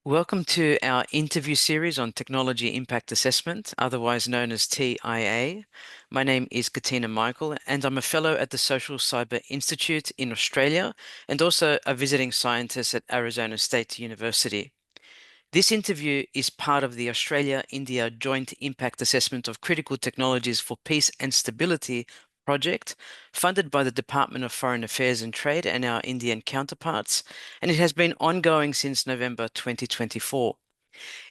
Welcome to our interview series on technology impact assessment, otherwise known as TIA. My name is Katina Michael, and I'm a fellow at the Social Cyber Institute in Australia and also a visiting scientist at Arizona State University. This interview is part of the Australia-India Joint Impact Assessment of Critical Technologies for Peace and Stability project, funded by the Department of Foreign Affairs and Trade and our Indian counterparts, and it has been ongoing since November 2024.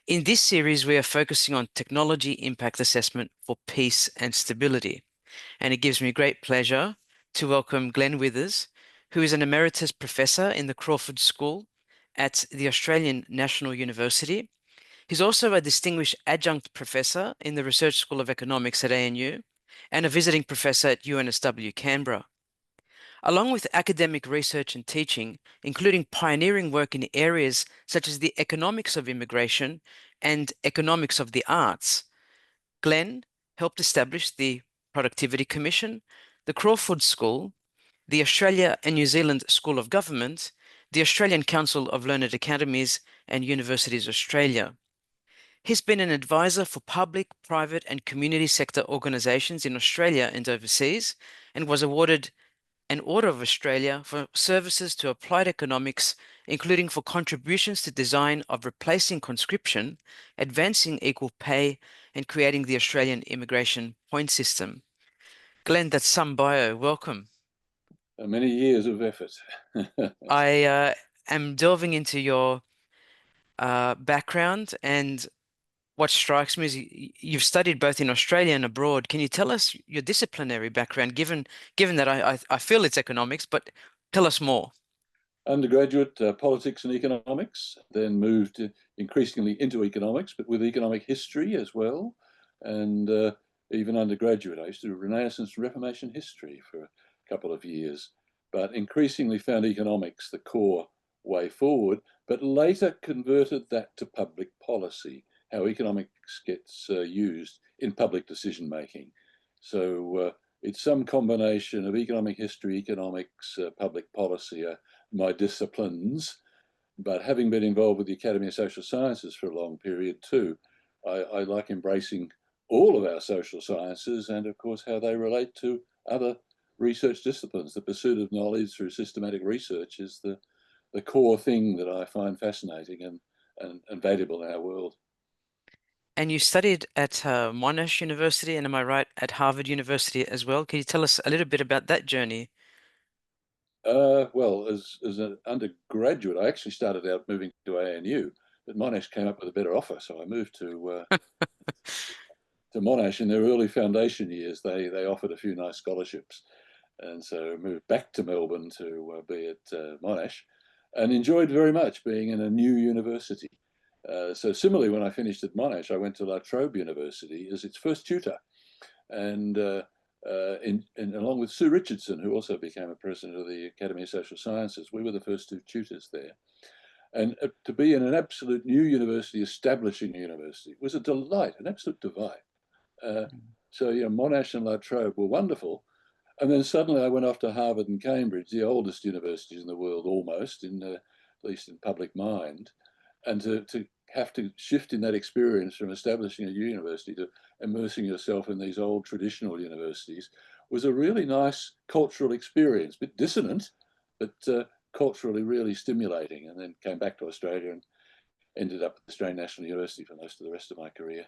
In this series, we are focusing on technology impact assessment for peace and stability, and it gives me great pleasure to welcome Glenn Withers, who is an emeritus professor in the Crawford School at the Australian National University. He's also a distinguished adjunct professor in the Research School of Economics at ANU and a visiting professor at UNSW Canberra. Along with academic research and teaching, including pioneering work in areas such as the economics of immigration and economics of the arts, Glenn helped establish the Productivity Commission, the Crawford School, the Australia and New Zealand School of Government, the Australian Council of Learned Academies, and Universities Australia. He's been an advisor for public, private, and community sector organisations in Australia and overseas, and was awarded an Order of Australia for services to applied economics, including for contributions to design of replacing conscription, advancing equal pay, and creating the Australian immigration point system. Glenn, that's some bio. Welcome. Many years of effort. I am delving into your background, and what strikes me is you've studied both in Australia and abroad. Can you tell us your disciplinary background, given that I feel it's economics, but tell us more. Undergraduate politics and economics, then moved increasingly into economics, but with economic history as well. And even undergraduate, I used to do Renaissance and Reformation history for a couple of years, but increasingly found economics the core way forward, but later converted that to public policy, how economics gets used in public decision making. So it's some combination of economic history, economics, public policy, my disciplines, but having been involved with the Academy of Social Sciences for a long period too, I like embracing all of our social sciences and of course how they relate to other research disciplines. The pursuit of knowledge through systematic research is the core thing that I find fascinating and valuable in our world. And you studied at Monash University, and am I right, at Harvard University as well? Can you tell us a little bit about that journey? Well, as an undergraduate, I actually started out moving to ANU, but Monash came up with a better offer, so I moved to Monash in their early foundation years. They offered a few nice scholarships, and so moved back to Melbourne to be at Monash, and enjoyed very much being in a new university. So similarly, when I finished at Monash, I went to La Trobe University as its first tutor, and along with Sue Richardson, who also became a president of the Academy of Social Sciences, we were the first two tutors there. And to be in an absolute new university, establishing a university, was a delight, an absolute delight. So, Monash and La Trobe were wonderful. And then suddenly I went off to Harvard and Cambridge, the oldest universities in the world, almost, at least in public mind. And to have to shift in that experience from establishing a university to immersing yourself in these old traditional universities was a really nice cultural experience, a bit dissonant, but culturally really stimulating. And then came back to Australia and ended up at the Australian National University for most of the rest of my career.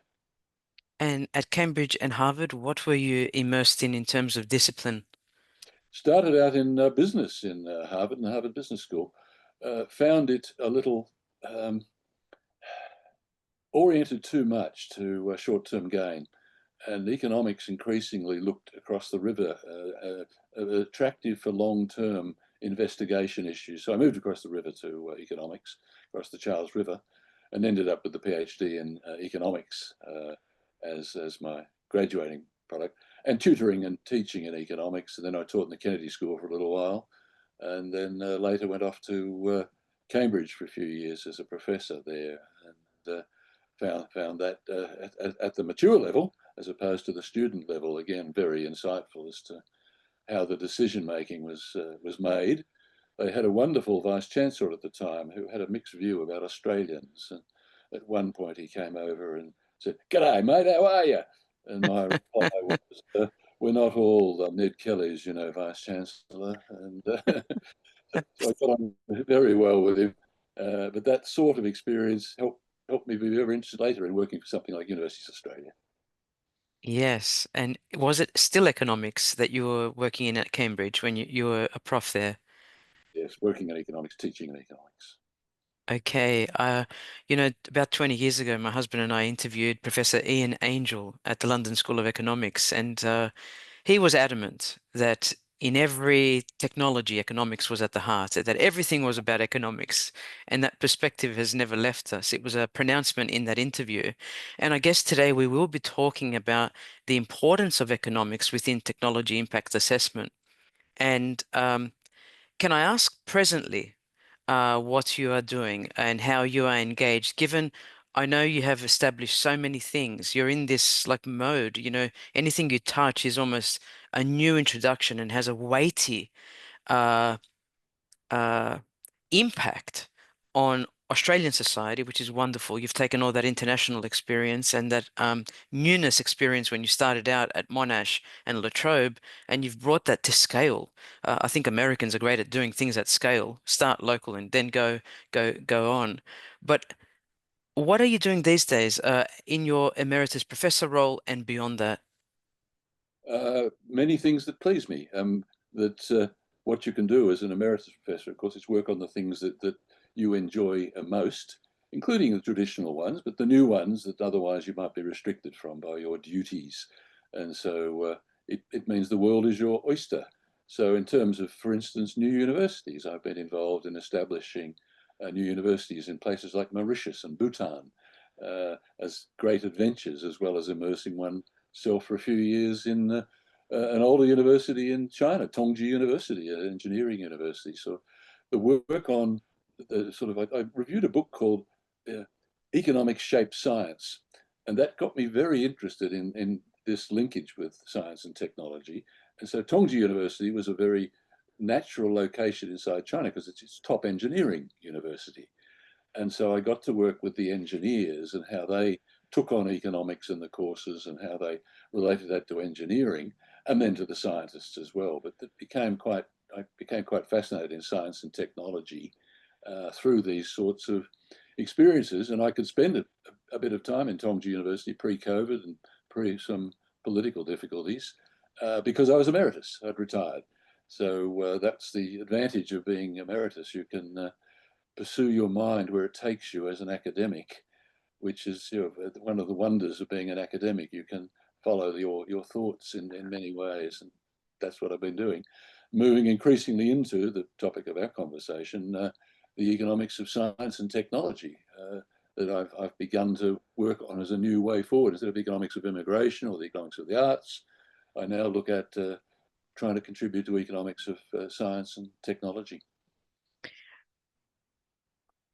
And at Cambridge and Harvard, what were you immersed in terms of discipline? Started out in business in Harvard and the Harvard Business School. Found it a little oriented too much to short-term gain, and economics increasingly looked across the river, attractive for long-term investigation issues. So I moved across the river to economics, across the Charles River, and ended up with the PhD in economics as my graduating product, and tutoring and teaching in economics. And then I taught in the Kennedy School for a little while, and then later went off to Cambridge for a few years as a professor there, and found that at the mature level, as opposed to the student level, again, very insightful as to how the decision making was made. they had a wonderful vice chancellor at the time who had a mixed view about Australians. And at one point, he came over and said, "G'day, mate, how are you?" And my reply was, "We're not all Ned Kelly's, vice chancellor." And so I got on very well with him. But that sort of experience helped me be very interested later in working for something like Universities Australia. Yes. And was it still economics that you were working in at Cambridge when you were a prof there? Yes, working in economics, teaching in economics. Okay. About 20 years ago, my husband and I interviewed Professor Ian Angel at the London School of Economics, and he was adamant that in every technology, economics was at the heart, that everything was about economics. And that perspective has never left us. It was a pronouncement in that interview. And I guess today we will be talking about the importance of economics within technology impact assessment. And can I ask presently what you are doing and how you are engaged, given I know you have established so many things. You're in this like mode, anything you touch is almost a new introduction and has a weighty uh, uh, impact on Australian society, which is wonderful. You've taken all that international experience and that newness experience when you started out at Monash and La Trobe, and you've brought that to scale. I think Americans are great at doing things at scale. Start local and then go on. But what are you doing these days in your emeritus professor role and beyond that? Many things that please me. That what you can do as an emeritus professor, of course, is work on the things that you enjoy most, including the traditional ones, but the new ones that otherwise you might be restricted from by your duties. And so it means the world is your oyster. So in terms of, for instance, new universities, I've been involved in establishing new universities in places like Mauritius and Bhutan as great adventures, as well as immersing one for a few years in an older university in China, Tongji University, an engineering university. So the work on the I reviewed a book called uh, Economics Shape Science, and that got me very interested in this linkage with science and technology. And so Tongji University was a very natural location inside China because it's its top engineering university. And so I got to work with the engineers and how they took on economics in the courses and how they related that to engineering and then to the scientists as well. But I became quite fascinated in science and technology through these sorts of experiences. And I could spend a bit of time in Tongji University pre-COVID and pre some political difficulties because I was emeritus. I'd retired. So that's the advantage of being emeritus. You can pursue your mind where it takes you as an academic, which is one of the wonders of being an academic. You can follow your thoughts in many ways, and that's what I've been doing. Moving increasingly into the topic of our conversation, the economics of science and technology that I've begun to work on as a new way forward. Instead of economics of immigration or the economics of the arts, I now look at trying to contribute to economics of science and technology.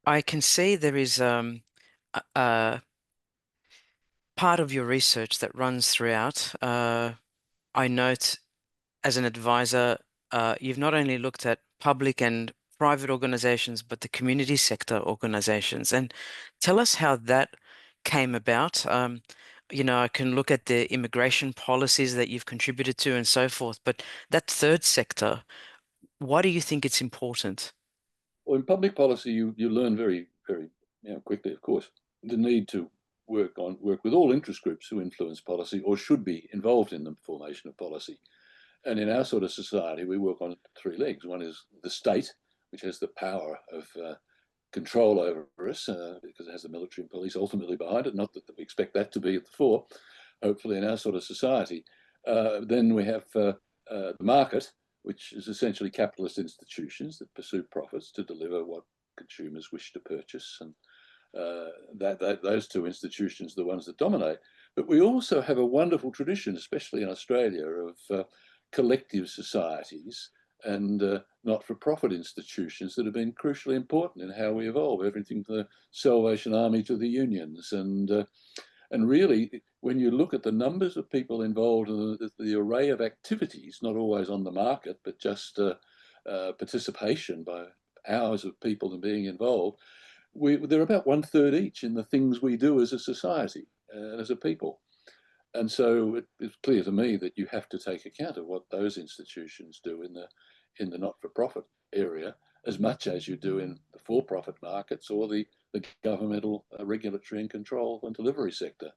I can see there is a part of your research that runs throughout. I note as an advisor, you've not only looked at public and private organizations, but the community sector organizations. And tell us how that came about. I can look at the immigration policies that you've contributed to and so forth, but that third sector, why do you think it's important? Well, in public policy, you learn very quickly, of course, the need to work with all interest groups who influence policy or should be involved in the formation of policy. And in our sort of society, we work on three legs. One is the state, which has the power of control over us because it has the military and police ultimately behind it. Not that we expect that to be at the fore, hopefully, in our sort of society. Then we have the market, which is essentially capitalist institutions that pursue profits to deliver what consumers wish to purchase. And those two institutions are the ones that dominate. But we also have a wonderful tradition, especially in Australia, of collective societies and not-for-profit institutions that have been crucially important in how we evolve. Everything from the Salvation Army to the unions, and really, when you look at the numbers of people involved in the array of activities, not always on the market, but just participation by hours of people and being involved, they're about one third each in the things we do as a society and as a people. And so it's clear to me that you have to take account of what those institutions do in the not-for-profit area as much as you do in the for-profit markets or the governmental regulatory and control and delivery sector.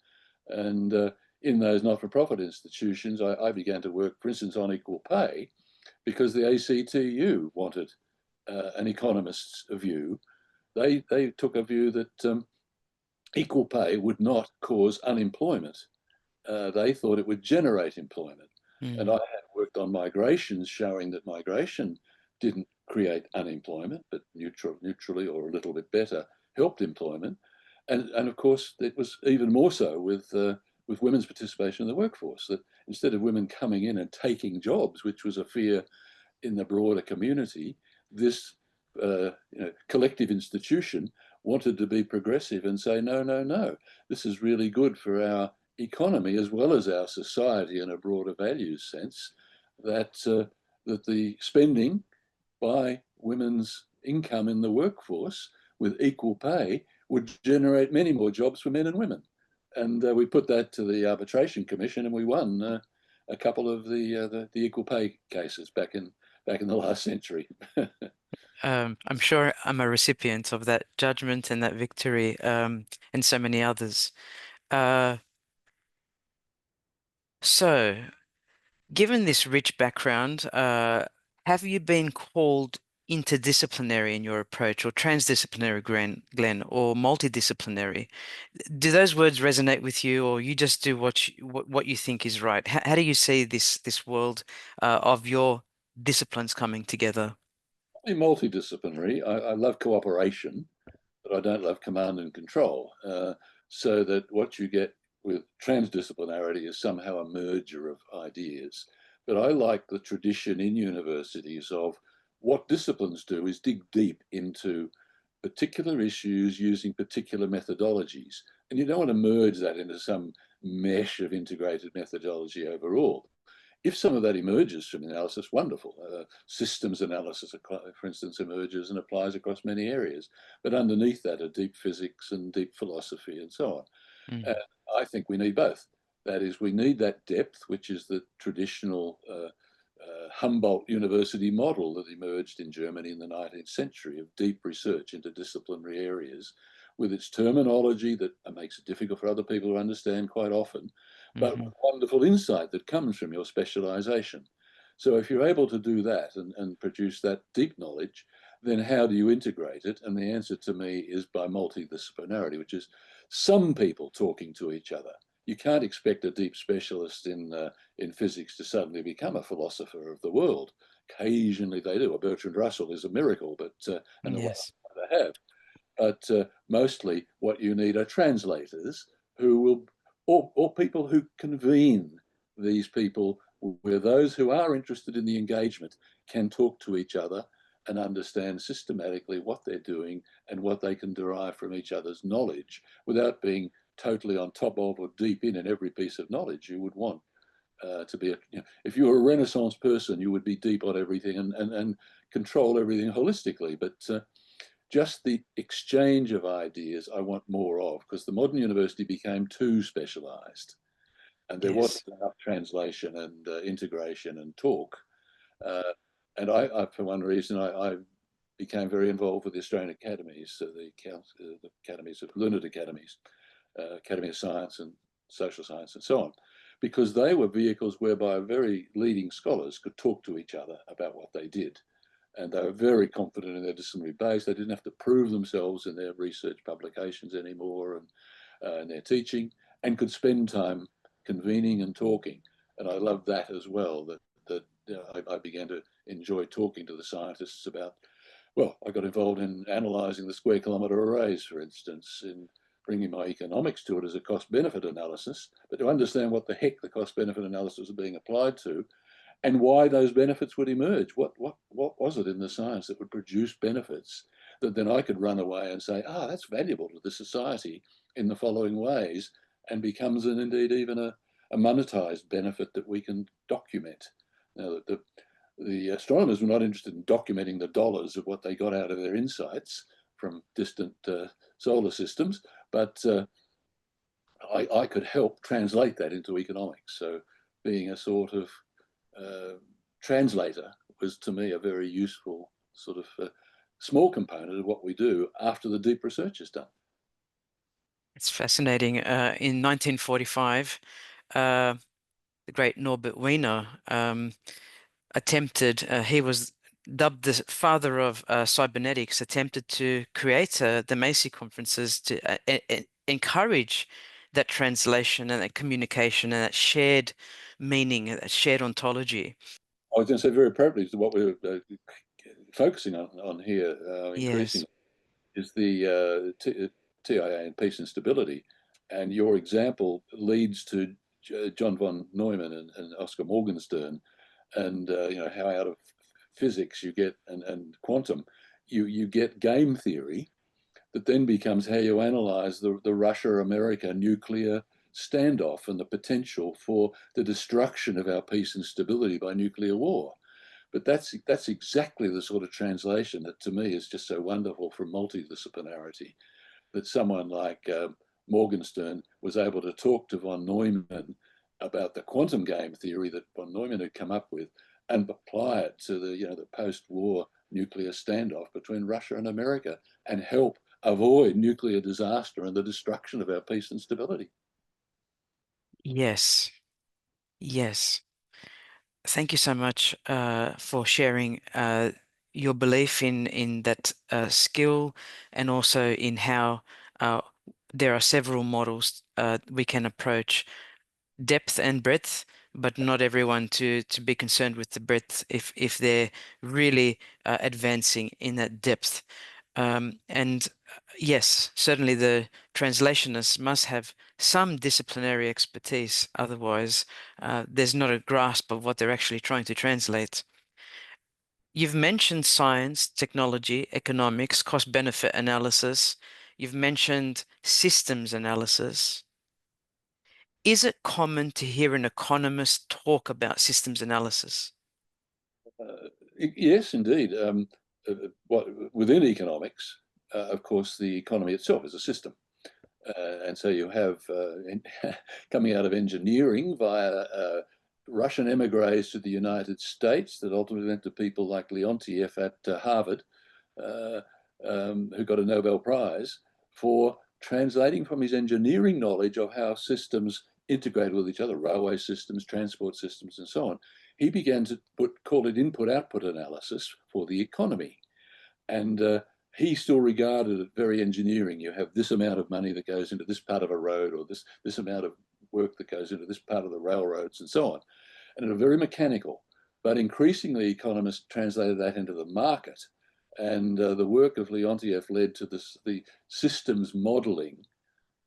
And in those not-for-profit institutions, I began to work, for instance, on equal pay because the ACTU wanted an economist's view. They took a view that equal pay would not cause unemployment. They thought it would generate employment. And I Mm. had worked on migrations showing that migration didn't create unemployment, but neutrally or a little bit better helped employment. And of course, it was even more so with women's participation in the workforce, that instead of women coming in and taking jobs, which was a fear in the broader community, this collective institution wanted to be progressive and say, no, no, no, this is really good for our economy as well as our society in a broader values sense, that, that the spending by women's income in the workforce with equal pay would generate many more jobs for men and women. And we put that to the Arbitration Commission, and we won a couple of the equal pay cases back in the last century. I'm sure I'm a recipient of that judgment and that victory, and so many others. Uh, so, given this rich background, have you been called interdisciplinary in your approach, or transdisciplinary, Glenn, or multidisciplinary? Do those words resonate with you, or you just do what you think is right? How do you see this world of your disciplines coming together? Multidisciplinary. I love cooperation, but I don't love command and control. So that what you get with transdisciplinarity is somehow a merger of ideas. But I like the tradition in universities of what disciplines do is dig deep into particular issues using particular methodologies. And you don't want to merge that into some mesh of integrated methodology overall. If some of that emerges from analysis, wonderful. Systems analysis, for instance, emerges and applies across many areas. But underneath that are deep physics and deep philosophy and so on. And Mm, I think we need both. That is, we need that depth, which is the traditional Humboldt University model that emerged in Germany in the 19th century of deep research into disciplinary areas with its terminology that makes it difficult for other people to understand quite often, but hmm wonderful insight that comes from your specialization. So if you're able to do that and produce that deep knowledge, then how do you integrate it? And the answer to me is by multidisciplinarity, which is some people talking to each other. You can't expect a deep specialist in physics to suddenly become a philosopher of the world. Occasionally they do. Bertrand Russell is a miracle, but and a Yes. wonderful to have. But mostly what you need are translators who will, or people who convene these people where those who are interested in the engagement can talk to each other and understand systematically what they're doing and what they can derive from each other's knowledge without being totally on top of or deep in every piece of knowledge you would want to be. If you were a Renaissance person, you would be deep on everything and control everything holistically. But just the exchange of ideas I want more of, because the modern university became too specialized and there wasn't Yes. enough translation and integration and talk. Uh, and for one reason, I became very involved with the Australian academies, the academies of learned academies, Academy of Science and Social Science and so on, because they were vehicles whereby very leading scholars could talk to each other about what they did. And they were very confident in their disciplinary base. They didn't have to prove themselves in their research publications anymore and in their teaching, and could spend time convening and talking. And I loved that as well, that I began to enjoy talking to the scientists about, well, I got involved in analysing the square kilometre arrays, for instance, in bringing my economics to it as a cost benefit analysis, but to understand what the heck the cost benefit analysis was being applied to and why those benefits would emerge. What was it in the science that would produce benefits that then I could run away and say, that's valuable to the society in the following ways, and becomes indeed even a monetized benefit that we can document. Now, the astronomers were not interested in documenting the dollars of what they got out of their insights from distant solar systems, but I could help translate that into economics. So being a sort of translator was to me a very useful sort of small component of what we do after the deep research is done. It's fascinating. In 1945, uh, the great Norbert Wiener he was dubbed the father of cybernetics, attempted to create the Macy conferences to encourage that translation and that communication and that shared meaning, that shared ontology. I was going to say very appropriately to what we're focusing on here Yes. increasingly is the TIA and peace and stability. And your example leads to John von Neumann and Oscar Morgenstern, and how out of physics you get and quantum, you get game theory that then becomes how you analyze the Russia-America nuclear standoff and the potential for the destruction of our peace and stability by nuclear war. But that's exactly the sort of translation that to me is just so wonderful from multidisciplinarity, that someone like Morgenstern was able to talk to von Neumann about the quantum game theory that von Neumann had come up with and apply it to the post-war nuclear standoff between Russia and America and help avoid nuclear disaster and the destruction of our peace and stability. Yes. Yes. Thank you so much for sharing your belief in that skill and also in how uh, there are several models we can approach depth and breadth, but not everyone to be concerned with the breadth if they're really advancing in that depth. And yes, certainly the translationists must have some disciplinary expertise. Otherwise, there's not a grasp of what they're actually trying to translate. You've mentioned science, technology, economics, cost-benefit analysis. You've mentioned systems analysis. Is it common to hear an economist talk about systems analysis? Yes, indeed. Within economics, of course, the economy itself is a system. And so you have coming out of engineering via Russian emigres to the United States that ultimately went to people like Leontiev at Harvard, uh, who got a Nobel Prize for translating from his engineering knowledge of how systems integrate with each other, railway systems, transport systems, and so on. He began to call it input-output analysis for the economy. And he still regarded it very engineering. You have this amount of money that goes into this part of a road, or this amount of work that goes into this part of the railroads, and so on. And it was very mechanical. But increasingly, economists translated that into the market. And the work of Leontiev led to the systems modeling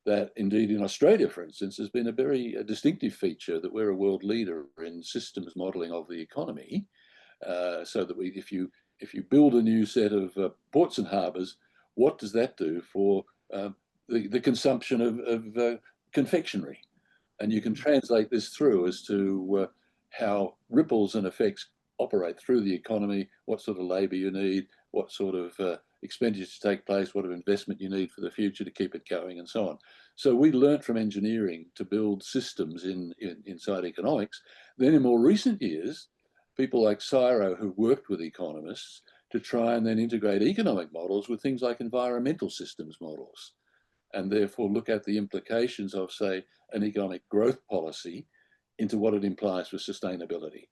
that indeed in Australia, for instance, has been a very distinctive feature that we're a world leader in systems modeling of the economy. So that if you build a new set of ports and harbours, what does that do for the consumption of confectionery? And you can translate this through as to how ripples and effects operate through the economy, what sort of labour you need, what sort of expenditure take place, what of investment you need for the future to keep it going, and so on. So we learnt from engineering to build systems inside economics. Then in more recent years, people like Ciro who worked with economists to try and then integrate economic models with things like environmental systems models, and therefore look at the implications of, say, an economic growth policy into what it implies for sustainability.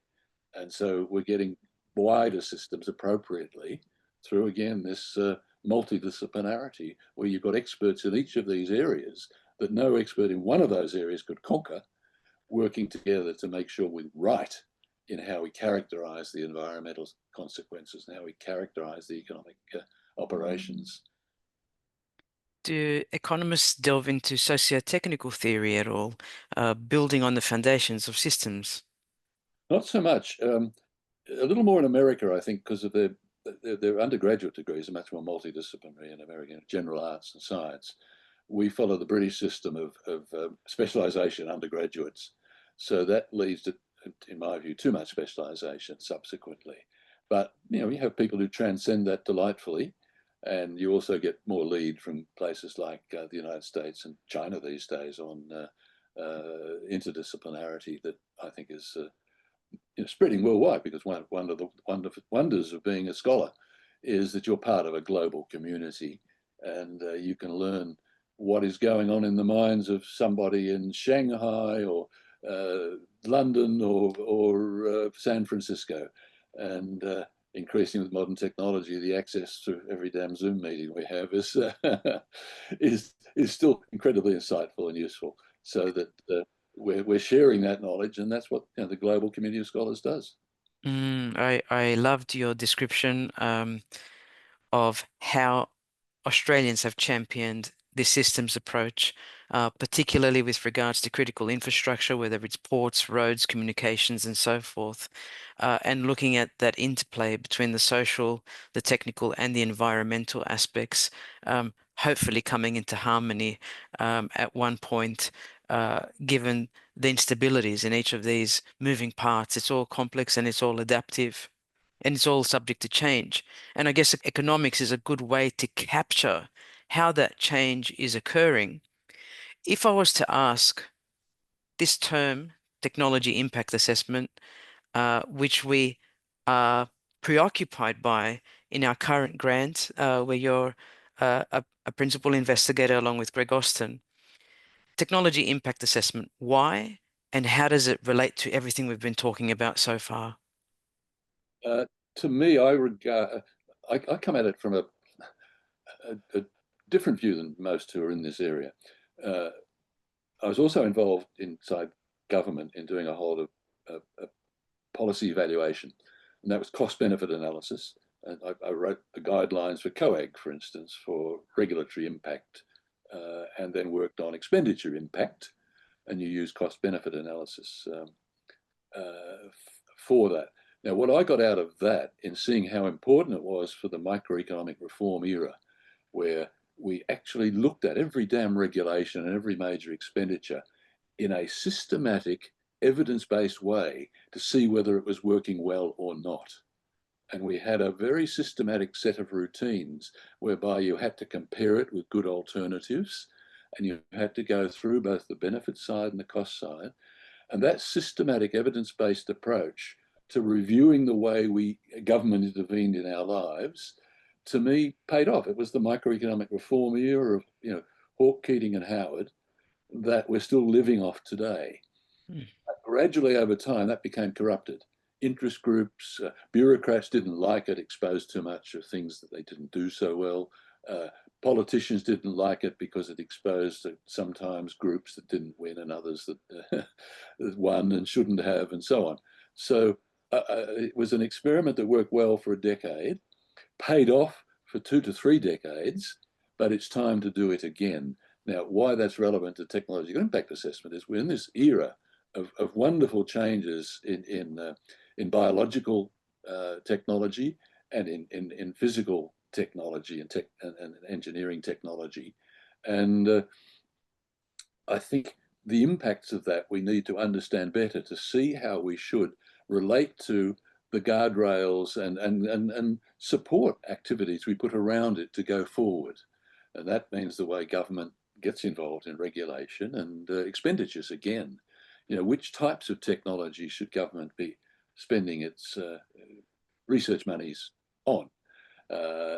And so we're getting wider systems appropriately through, again, this multidisciplinarity, where you've got experts in each of these areas that no expert in one of those areas could conquer, working together to make sure we're right in how we characterize the environmental consequences and how we characterize the economic operations. Do economists delve into socio-technical theory at all, building on the foundations of systems? Not so much. A little more in America, I think, because of their undergraduate degrees are much more multidisciplinary in America, general arts and science. We follow the British system of specialisation undergraduates. So that leads to in my view, too much specialisation subsequently. But you have people who transcend that delightfully, and you also get more lead from places like the United States and China these days on interdisciplinarity that I think is spreading worldwide, because one of the wonders of being a scholar is that you're part of a global community, and you can learn what is going on in the minds of somebody in Shanghai or London or San Francisco. And increasing with modern technology, the access to every damn Zoom meeting we have is is still incredibly insightful and useful. So that we're sharing that knowledge, and that's what the global community of scholars does. I loved your description of how Australians have championed this systems approach, particularly with regards to critical infrastructure, whether it's ports, roads, communications, and so forth, and looking at that interplay between the social, the technical, and the environmental aspects, hopefully coming into harmony at one point, given the instabilities in each of these moving parts. It's all complex and it's all adaptive and it's all subject to change. And I guess economics is a good way to capture how that change is occurring. If I was to ask this term, technology impact assessment, which we are preoccupied by in our current grant, where you're a principal investigator along with Greg Austin, technology impact assessment, why and how does it relate to everything we've been talking about so far? Uh, to me, I come at it from a different view than most who are in this area. Uh, I was also involved inside government in doing a whole lot of policy evaluation, and that was cost benefit analysis. And I wrote the guidelines for COAG, for instance, for regulatory impact, and then worked on expenditure impact, and you use cost benefit analysis for that. Now, what I got out of that in seeing how important it was for the microeconomic reform era, where we actually looked at every damn regulation and every major expenditure in a systematic, evidence-based way to see whether it was working well or not. And we had a very systematic set of routines whereby you had to compare it with good alternatives, and you had to go through both the benefit side and the cost side. And that systematic evidence-based approach to reviewing the way government intervened in our lives, to me, paid off. It was the microeconomic reform era of Hawke, Keating, and Howard that we're still living off today. Hmm. Gradually over time, that became corrupted. Interest groups, bureaucrats didn't like it, exposed too much of things that they didn't do so well. Politicians didn't like it because it exposed sometimes groups that didn't win and others that won and shouldn't have, and so on. So it was an experiment that worked well for a decade, paid off for 2 to 3 decades, but it's time to do it again. Now, why that's relevant to technological impact assessment is we're in this era of wonderful changes in biological technology and in physical technology and engineering technology. And I think the impacts of that we need to understand better to see how we should relate to the guardrails and support activities we put around it to go forward. And that means the way government gets involved in regulation and expenditures again. Which types of technology should government be spending its research monies on?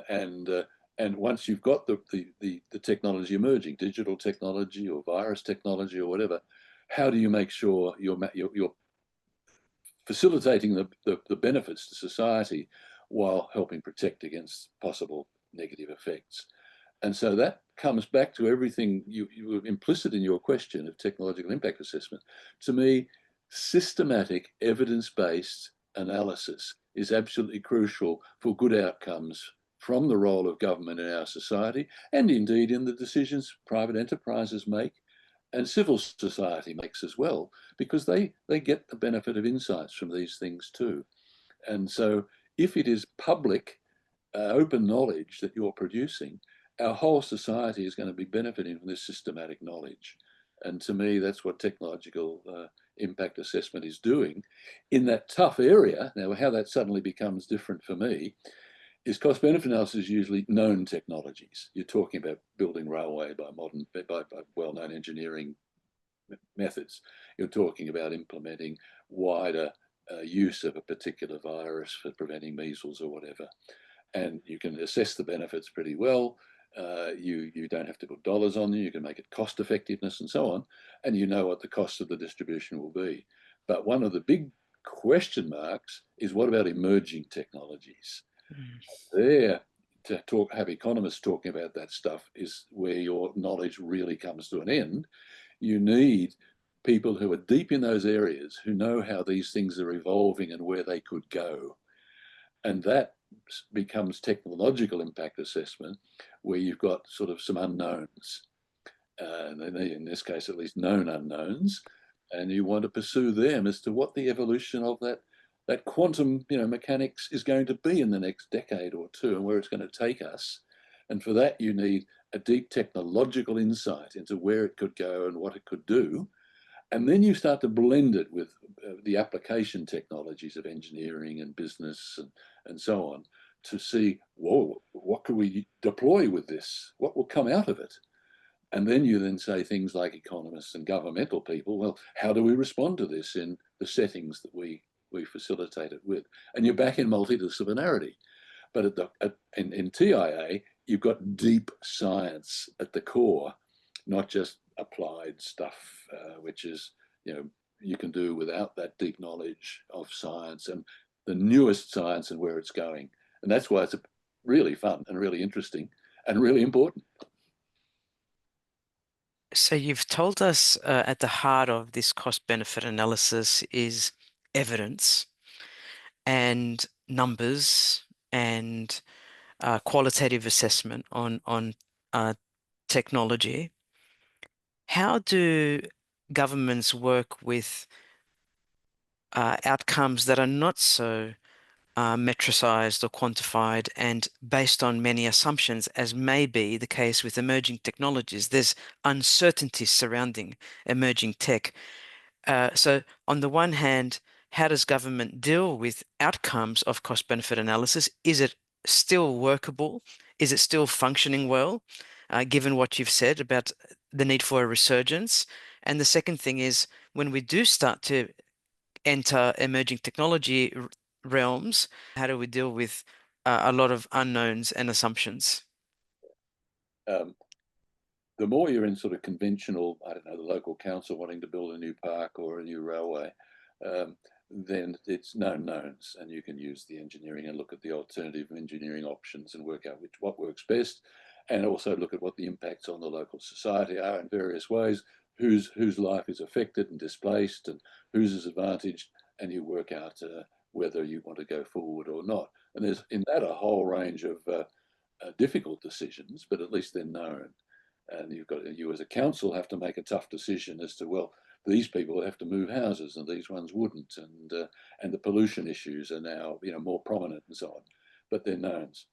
And once you've got the technology emerging, digital technology or virus technology or whatever, how do you make sure you're facilitating the benefits to society while helping protect against possible negative effects? And so that comes back to everything you were implicit in your question of technological impact assessment. To me, systematic evidence-based analysis is absolutely crucial for good outcomes from the role of government in our society, and indeed in the decisions private enterprises make and civil society makes as well, because they get the benefit of insights from these things too. And so if it is public, open knowledge that you're producing, our whole society is going to be benefiting from this systematic knowledge. And to me, that's what technological impact assessment is doing in that tough area. Now, how that suddenly becomes different for me is cost benefit analysis is usually known technologies. You're talking about building railway by well-known engineering methods. You're talking about implementing wider use of a particular virus for preventing measles or whatever. And you can assess the benefits pretty well. You don't have to put dollars on them. You can make it cost effectiveness and so on. And you know what the cost of the distribution will be. But one of the big question marks is, what about emerging technologies? There, to have economists talking about that stuff is where your knowledge really comes to an end. You need people who are deep in those areas, who know how these things are evolving and where they could go. And that becomes technological impact assessment, where you've got sort of some unknowns, and in this case, at least known unknowns, and you want to pursue them as to what the evolution of that quantum, mechanics is going to be in the next decade or two, and where it's going to take us. And for that, you need a deep technological insight into where it could go and what it could do. And then you start to blend it with the application technologies of engineering and business and so on, to see, whoa, what could we deploy with this? What will come out of it? And then you then say things like economists and governmental people, well, how do we respond to this in the settings that we facilitate it with? And you're back in multidisciplinarity. But in TIA, you've got deep science at the core, not just applied stuff, which is, you can do without that deep knowledge of science and the newest science and where it's going. And that's why it's really fun and really interesting and really important. So you've told us at the heart of this cost benefit analysis is evidence and numbers and qualitative assessment on technology. How do governments work with outcomes that are not so metricized or quantified and based on many assumptions, as may be the case with emerging technologies? There's uncertainty surrounding emerging tech. So on the one hand, how does government deal with outcomes of cost benefit analysis? Is it still workable? Is it still functioning well, given what you've said about the need for a resurgence? And the second thing is, when we do start to enter emerging technology realms, how do we deal with a lot of unknowns and assumptions? Um, the more you're in sort of conventional, I don't know, the local council wanting to build a new park or a new railway, then it's known knowns, and you can use the engineering and look at the alternative engineering options and work out what works best, and also look at what the impacts on the local society are in various ways, whose life is affected and displaced, and whose is advantaged, and you work out whether you want to go forward or not. And there's in that a whole range of difficult decisions, but at least they're known. And you as a council have to make a tough decision as to, well, these people have to move houses and these ones wouldn't, and the pollution issues are now more prominent and so on, but they're knowns.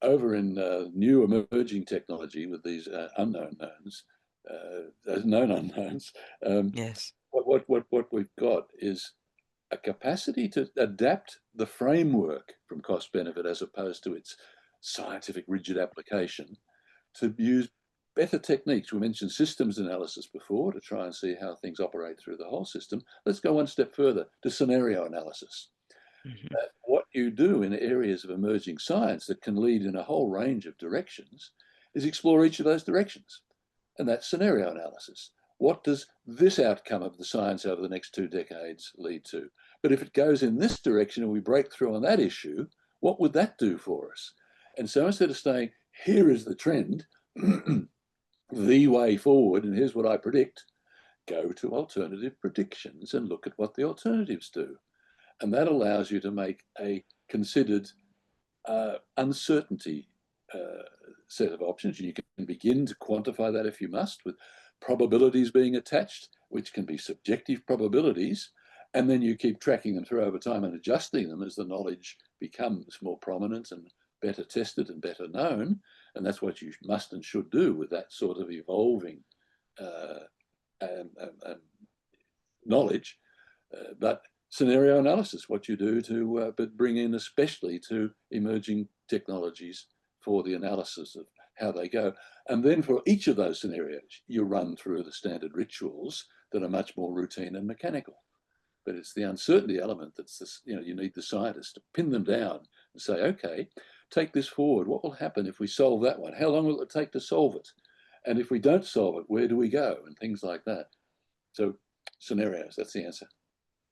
Over in new emerging technology with these unknown knowns, those known unknowns, Yes. what we've got is a capacity to adapt the framework from cost benefit as opposed to its scientific rigid application, to use better techniques. We mentioned systems analysis before to try and see how things operate through the whole system. Let's go one step further to scenario analysis. Mhm. What you do in areas of emerging science that can lead in a whole range of directions is explore each of those directions. And that's scenario analysis. What does this outcome of the science over the next 2 decades lead to? But if it goes in this direction and we break through on that issue, what would that do for us? And so instead of saying, here is the trend, the way forward, and here's what I predict, go to alternative predictions and look at what the alternatives do. And that allows you to make a considered uncertainty set of options. You can begin to quantify that if you must, with probabilities being attached, which can be subjective probabilities. And then you keep tracking them through over time and adjusting them as the knowledge becomes more prominent and better tested and better known. And that's what you must and should do with that sort of evolving um, um, um, knowledge, but scenario analysis, what you do to but bring in especially to emerging technologies for the analysis of how they go. And then for each of those scenarios, you run through the standard rituals that are much more routine and mechanical. But it's the uncertainty element that's this, you need the scientists to pin them down and say, okay, take this forward. What will happen if we solve that one? How long will it take to solve it? And if we don't solve it, where do we go? And things like that. So scenarios, that's the answer.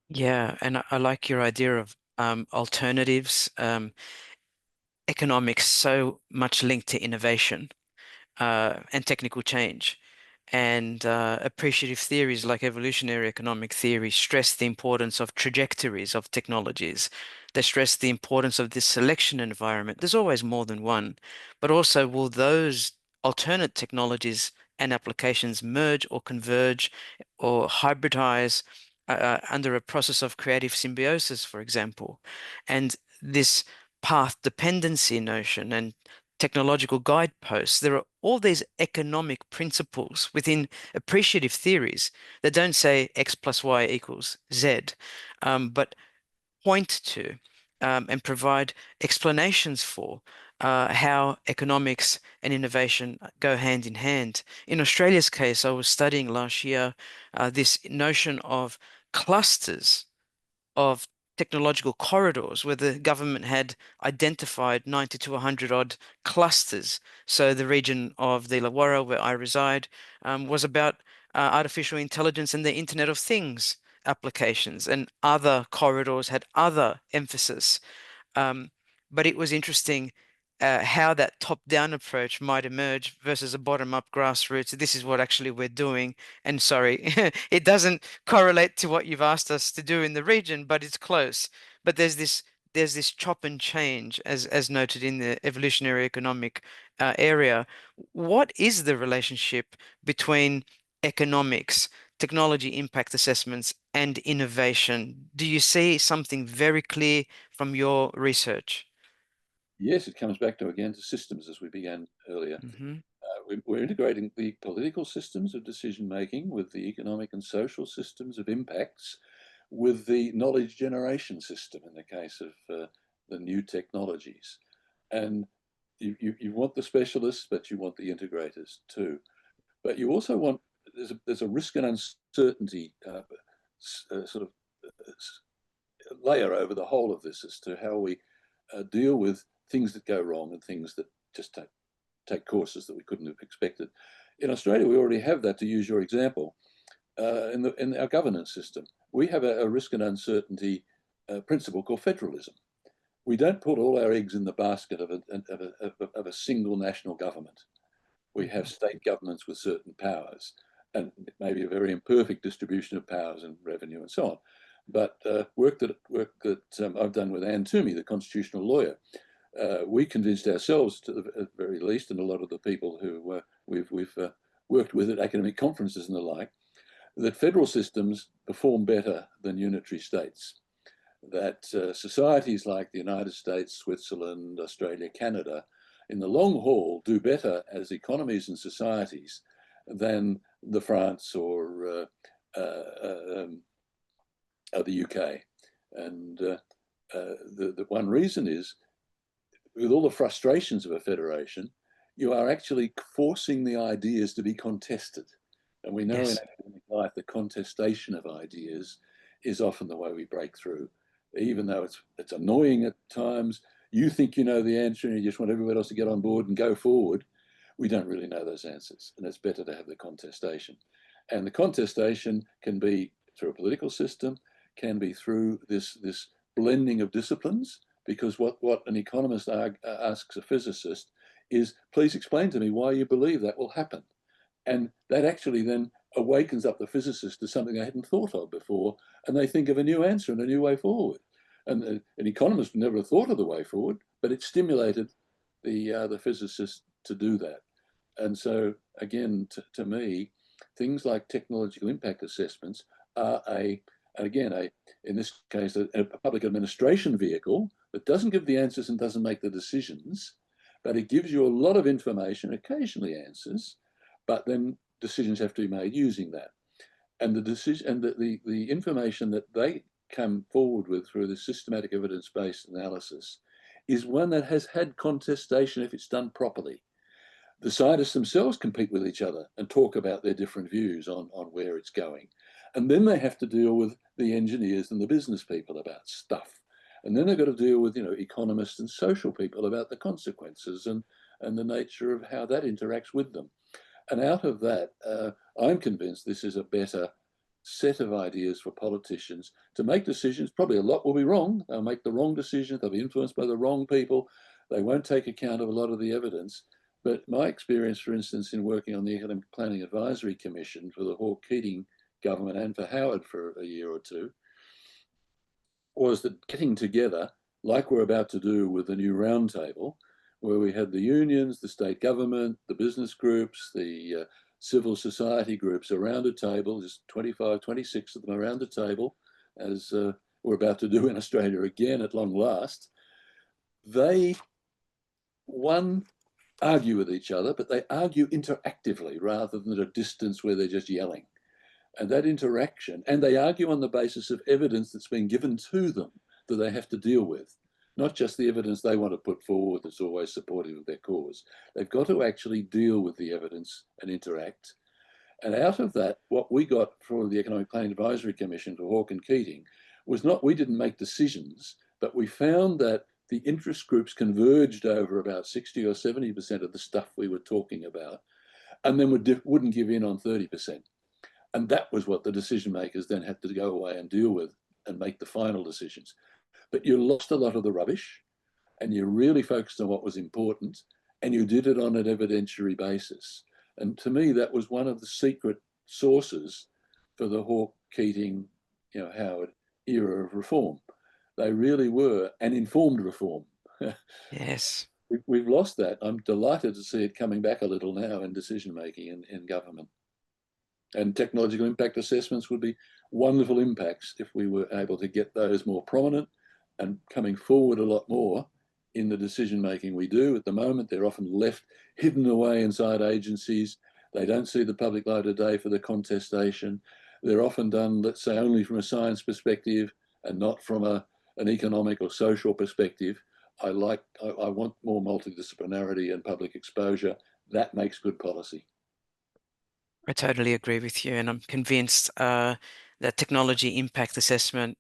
Yeah, and I like your idea of alternatives. Economics so much linked to innovation and technical change. And appreciative theories like evolutionary economic theory stress the importance of trajectories of technologies. They stress the importance of this selection environment. There's always more than one, but also will those alternate technologies and applications merge or converge or hybridize under a process of creative symbiosis, for example. And this path dependency notion and technological guideposts. There are all these economic principles within appreciative theories that don't say X plus Y equals Z, but point to and provide explanations for how economics and innovation go hand in hand. In Australia's case, I was studying last year this notion of clusters of technological corridors where the government had identified 90 to 100 odd clusters. So the region of the Illawarra, where I reside, was about artificial intelligence and the Internet of Things applications, and other corridors had other emphasis. Um, but it was interesting how that top-down approach might emerge versus a bottom-up grassroots. This is what actually we're doing. And sorry, it doesn't correlate to what you've asked us to do in the region, but it's close. But there's this chop and change, as noted in the evolutionary economic area. What is the relationship between economics, technology impact assessments, and innovation? Do you see something very clear from your research? Yes, it comes back to again to systems as we began earlier. Hmm. We're integrating the political systems of decision making with the economic and social systems of impacts, with the knowledge generation system in the case of the new technologies. And you want the specialists, but you want the integrators too. But you also want, there's a risk and uncertainty sort of layer over the whole of this as to how we deal with things that go wrong and things that just take courses that we couldn't have expected. In Australia, we already have that, to use your example, in our governance system. We have a risk and uncertainty principle called federalism. We don't put all our eggs in the basket of a single national government. We have state governments with certain powers and maybe a very imperfect distribution of powers and revenue and so on. But work that I've done with Anne Toomey, the constitutional lawyer, we convinced ourselves, to the very least, and a lot of the people who we've worked with at academic conferences and the like, that federal systems perform better than unitary states. That societies like the United States, Switzerland, Australia, Canada, in the long haul, do better as economies and societies than the France or the UK. And the one reason is, with all the frustrations of a federation, you are actually forcing the ideas to be contested. And we know in Yes. academic life the contestation of ideas is often the way we break through. Even though it's annoying at times, you think you know the answer and you just want everybody else to get on board and go forward. We don't really know those answers, and it's better to have the contestation. And the contestation can be through a political system, can be through this blending of disciplines, because what an economist asks a physicist is, please explain to me why you believe that will happen. And that actually then awakens up the physicist to something they hadn't thought of before, and they think of a new answer and a new way forward. And an economist would never have thought of the way forward, but it stimulated the physicist to do that. And so, again, to me, things like technological impact assessments are in this case, a public administration vehicle that doesn't give the answers and doesn't make the decisions, but it gives you a lot of information, occasionally answers, but then decisions have to be made using that. And the decision and the information that they come forward with through the systematic evidence-based analysis is one that has had contestation if it's done properly. The scientists themselves compete with each other and talk about their different views on where it's going. And then they have to deal with the engineers and the business people about stuff. And then they've got to deal with, economists and social people about the consequences and the nature of how that interacts with them. And out of that, I'm convinced this is a better set of ideas for politicians to make decisions. Probably a lot will be wrong. They'll make the wrong decisions. They'll be influenced by the wrong people. They won't take account of a lot of the evidence. But my experience, for instance, in working on the Economic Planning Advisory Commission for the Hawke-Keating government and for Howard for a year or two, was that getting together, like we're about to do with the new roundtable, where we had the unions, the state government, the business groups, the civil society groups around a table, just 25, 26 of them around the table, as we're about to do in Australia again at long last. They, one, argue with each other, but they argue interactively rather than at a distance where they're just yelling. And that interaction, and they argue on the basis of evidence that's been given to them that they have to deal with, not just the evidence they want to put forward that's always supportive of their cause. They've got to actually deal with the evidence and interact. And out of that, what we got from the Economic Planning Advisory Commission for Hawke and Keating was not, we didn't make decisions, but we found that the interest groups converged over about 60 or 70% of the stuff we were talking about, and then wouldn't give in on 30%. And that was what the decision makers then had to go away and deal with and make the final decisions. But you lost a lot of the rubbish and you really focused on what was important and you did it on an evidentiary basis. And to me, that was one of the secret sources for the Hawke, Keating, Howard era of reform. They really were an informed reform. Yes. We've lost that. I'm delighted to see it coming back a little now in decision making in government. And technological impact assessments would be wonderful impacts if we were able to get those more prominent and coming forward a lot more in the decision making we do. At the moment, they're often left hidden away inside agencies. They don't see the public light of day for the contestation. They're often done, let's say, only from a science perspective and not from an economic or social perspective. I want more multidisciplinarity and public exposure. That makes good policy. I totally agree with you, and I'm convinced that technology impact assessment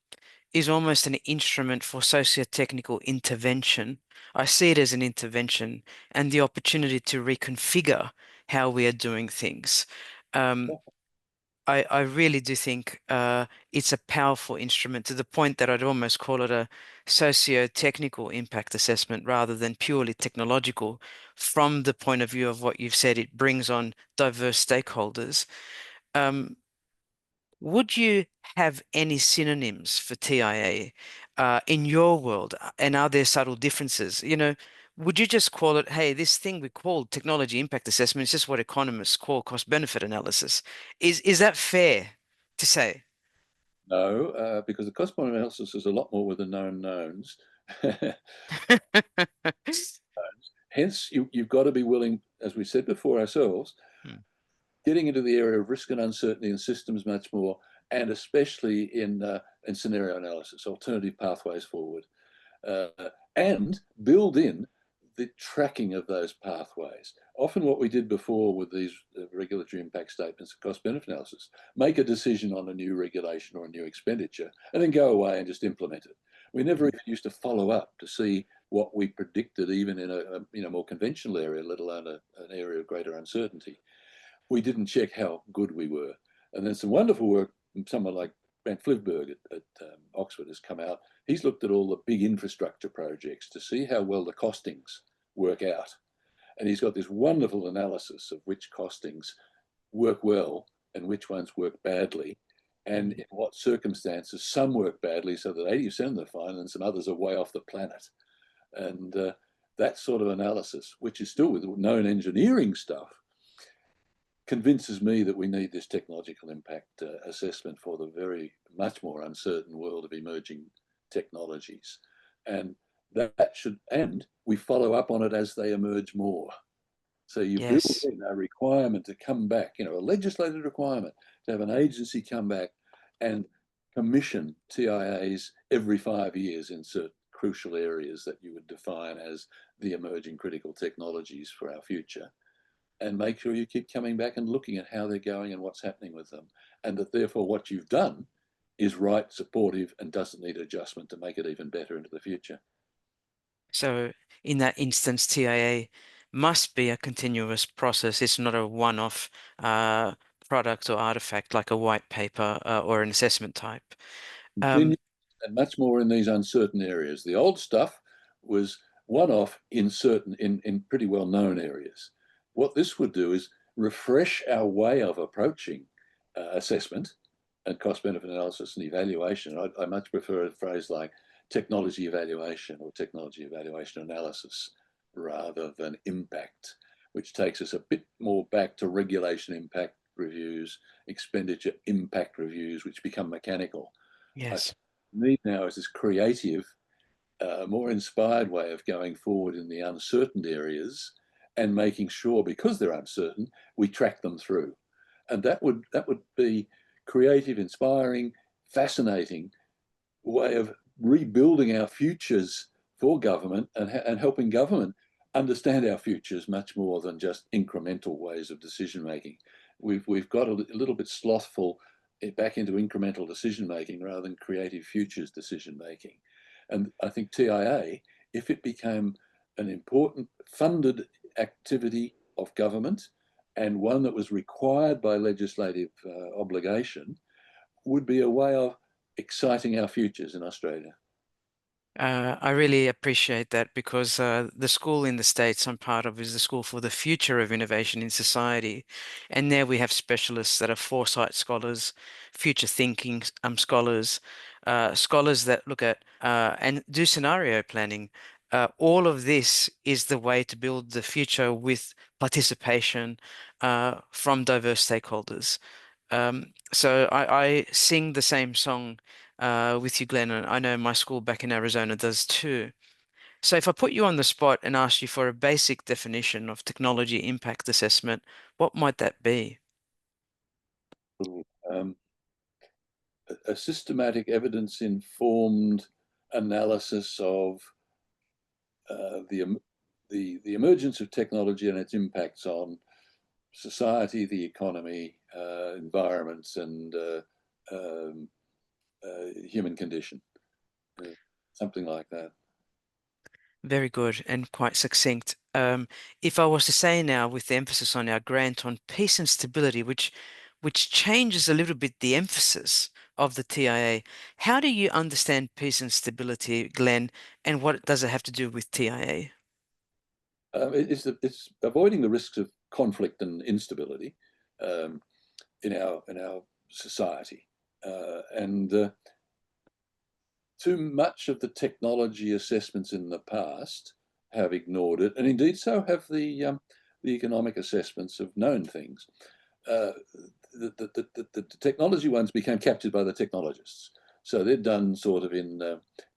is almost an instrument for socio-technical intervention. I see it as an intervention and the opportunity to reconfigure how we are doing things. Um, I really do think it's a powerful instrument to the point that I'd almost call it a socio-technical impact assessment rather than purely technological. From the point of view of what you've said, it brings on diverse stakeholders. Um, would you have any synonyms for TIA in your world? And are there subtle differences? Would you just call it, hey, this thing we call technology impact assessment is just what economists call cost benefit analysis? Is that fair to say? No, because the cost point analysis is a lot more with the known knowns. Hence, you've got to be willing, as we said before ourselves, Hmm. getting into the area of risk and uncertainty in systems much more, and especially in scenario analysis, alternative pathways forward, uh, and build in the tracking of those pathways. Often what we did before with these regulatory impact statements and cost benefit analysis, make a decision on a new regulation or a new expenditure and then go away and just implement it. We never Hmm. even used to follow up to see what we predicted even in a more conventional area, let alone an area of greater uncertainty. We didn't check how good we were. And then some wonderful work, someone like Brent Flivberg at Oxford has come out. He's looked at all the big infrastructure projects to see how well the costings work out. And he's got this wonderful analysis of which costings work well and which ones work badly, and Hmm. in what circumstances some work badly so that 80% of them are fine and some others are way off the planet. And that sort of analysis, which is still with known engineering stuff, convinces me that we need this technological impact assessment for the very much more uncertain world of emerging technologies. And that should, and we follow up on it as they emerge more. So you build Yes. in a requirement to come back, a legislated requirement to have an agency come back and commission TIAs every 5 years in certain crucial areas that you would define as the emerging critical technologies for our future, and make sure you keep coming back and looking at how they're going and what's happening with them. And that therefore what you've done is right, supportive, and doesn't need adjustment to make it even better into the future. So in that instance, TIA must be a continuous process. It's not a one-off uh, product or artifact like a white paper or an assessment type. Continue, Um, and much more in these uncertain areas. The old stuff was one-off in certain, in pretty well-known areas. What this would do is refresh our way of approaching assessment and cost-benefit analysis and evaluation. I much prefer a phrase like technology evaluation or technology evaluation analysis rather than impact, which takes us a bit more back to regulation impact reviews, expenditure impact reviews, which become mechanical. I yes. need now is this creative, more inspired way of going forward in the uncertain areas and making sure, because they're uncertain, we track them through. And that would be creative, inspiring, fascinating way of rebuilding our futures for government, and helping government understand our futures much more than just incremental ways of decision making. We've got a little bit slothful back into incremental decision making rather than creative futures decision making. And I think TIA, if it became an important funded activity of government and one that was required by legislative obligation, would be a way of exciting our futures in Australia. I really appreciate that because the school in the States I'm part of is the School for the Future of Innovation in Society. And there we have specialists that are foresight scholars, future thinking scholars, scholars that look at and do scenario planning. All of this is the way to build the future with participation from diverse stakeholders. So I sing the same song with you, Glenn, and I know my school back in Arizona does too. So if I put you on the spot and ask you for a basic definition of technology impact assessment, what might that be? Um, a systematic evidence informed analysis of the emergence of technology and its impacts on society, the economy, environments, and um, human condition, uh, something like that. Very good and quite succinct. If I was to say now, with the emphasis on our grant on peace and stability, which changes a little bit the emphasis of the TIA, how do you understand peace and stability, Glenn, and what does it have to do with TIA? It's avoiding the risks of conflict and instability um, in our society, and too much of the technology assessments in the past have ignored it, and indeed so have the economic assessments of known things. Uh, the technology ones became captured by the technologists. So they're done sort of in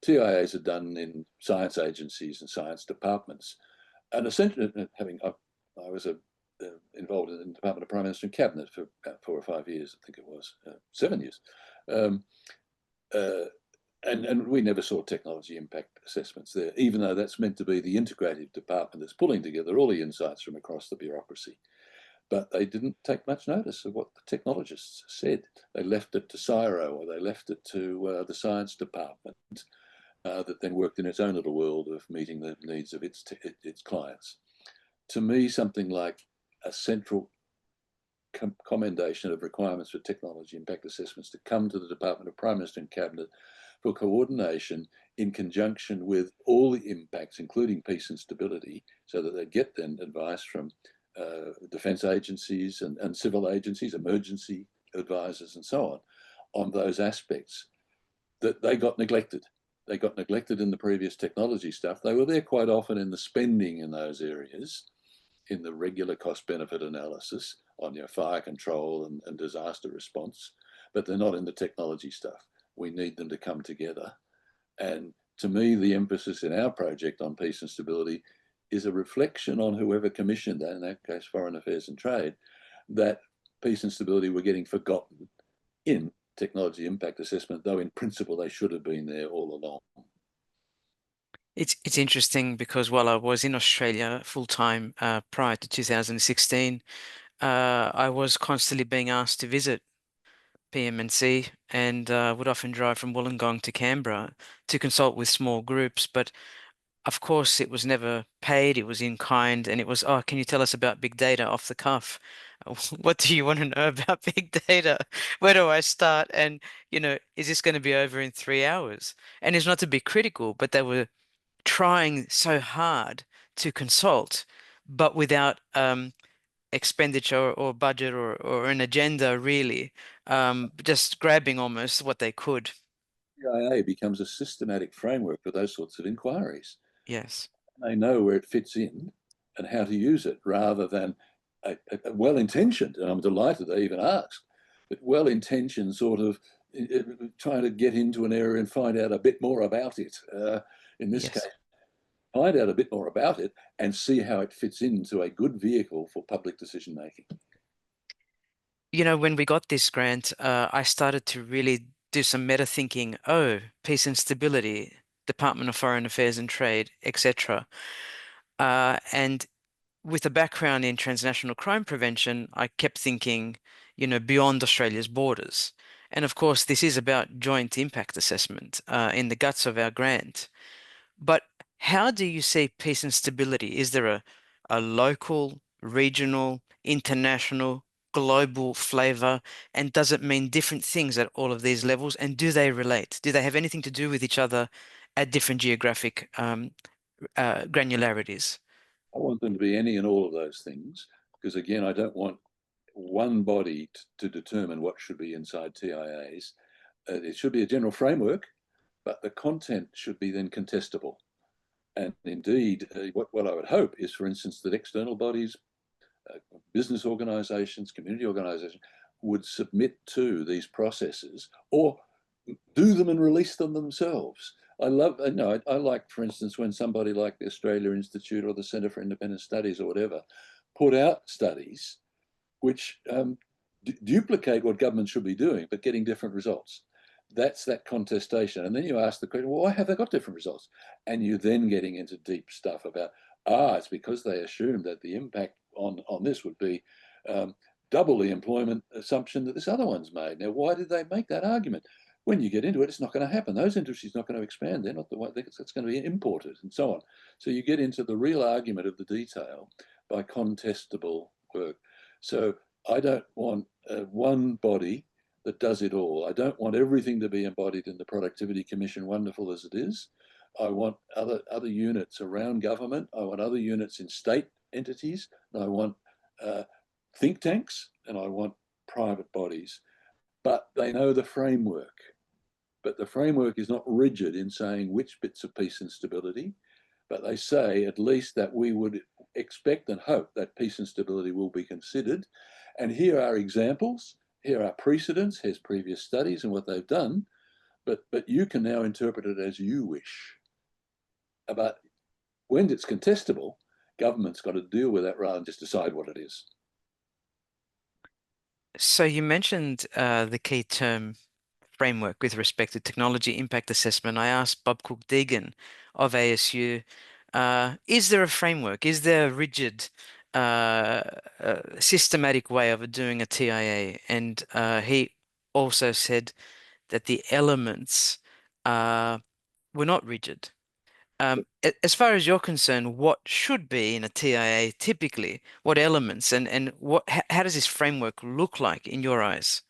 TIAs are done in science agencies and science departments. And essentially, I was involved in the Department of Prime Minister and Cabinet for about 4 or 5 years, I think it was 7 years. Um, uh, and we never saw technology impact assessments there, even though that's meant to be the integrative department that's pulling together all the insights from across the bureaucracy. But they didn't take much notice of what the technologists said. They left it to CSIRO, or they left it to the science department that then worked in its own little world of meeting the needs of its clients. To me, something like a central commendation of requirements for technology impact assessments to come to the Department of Prime Minister and Cabinet for coordination in conjunction with all the impacts, including peace and stability, so that they get then advice from defence agencies and civil agencies, emergency advisors, and so on those aspects, that they got neglected. They got neglected in the previous technology stuff. They were there quite often in the spending in those areas, in the regular cost benefit analysis on your fire control and disaster response, but they're not in the technology stuff. We need them to come together. And to me, the emphasis in our project on peace and stability is a reflection on whoever commissioned that, in that case, Foreign Affairs and Trade, that peace and stability were getting forgotten in technology impact assessment, though in principle they should have been there all along. It's interesting because while I was in Australia full time prior to 2016, I was constantly being asked to visit PM&C and would often drive from Wollongong to Canberra to consult with small groups. But of course, it was never paid, it was in kind, and it was, oh, can you tell us about big data off the cuff? What do you want to know about big data? Where do I start? And, is this going to be over in 3 hours? And it's not to be critical, but they were trying so hard to consult, but without expenditure or budget or an agenda, really, just grabbing almost what they could. CIA becomes a systematic framework for those sorts of inquiries. Yes. They know where it fits in and how to use it rather than a well-intentioned, and I'm delighted they even asked, but well-intentioned sort of trying to get into an area and find out a bit more about it. In this case, Yes. find out a bit more about it and see how it fits into a good vehicle for public decision making. When we got this grant, I started to really do some meta thinking. Oh, peace and stability, Department of Foreign Affairs and Trade, etc. And with a background in transnational crime prevention, I kept thinking, beyond Australia's borders. And of course, this is about joint impact assessment in the guts of our grant. But how do you see peace and stability? Is there a local, regional, international, global flavor? And does it mean different things at all of these levels? And do they relate? Do they have anything to do with each other at different geographic granularities? I want them to be any and all of those things because, again, I don't want one body to determine what should be inside TIAs. It should be a general framework, but the content should be then contestable. And indeed, what I would hope is, for instance, that external bodies, business organizations, community organizations would submit to these processes or do them and release them themselves. I like, for instance, when somebody like the Australia Institute or the Centre for Independent Studies or whatever put out studies which duplicate what government should be doing, but getting different results. That's that contestation. And then you ask the question, well, why have they got different results? And you're then getting into deep stuff about, it's because they assumed that the impact on this would be double the employment assumption that this other one's made. Now, why did they make that argument? When you get into it, it's not going to happen. Those industries are not going to expand. They're not the one. It's going to be imported and so on. So you get into the real argument of the detail by contestable work. So I don't want one body that does it all. I don't want everything to be embodied in the Productivity Commission, wonderful as it is. I want other units around government. I want other units in state entities. And I want think tanks, and I want private bodies. But they know the framework. But the framework is not rigid in saying which bits of peace and stability, but they say at least that we would expect and hope that peace and stability will be considered. And here are examples, here are precedents, here's previous studies and what they've done, but you can now interpret it as you wish. But when it's contestable, government's got to deal with that rather than just decide what it is. So you mentioned the key term framework with respect to technology impact assessment. I asked Bob Cook-Deegan of ASU, is there a framework? Is there a rigid, systematic way of doing a TIA? And he also said that the elements were not rigid. As far as you're concerned, what should be in a TIA typically? What elements and how does this framework look like in your eyes?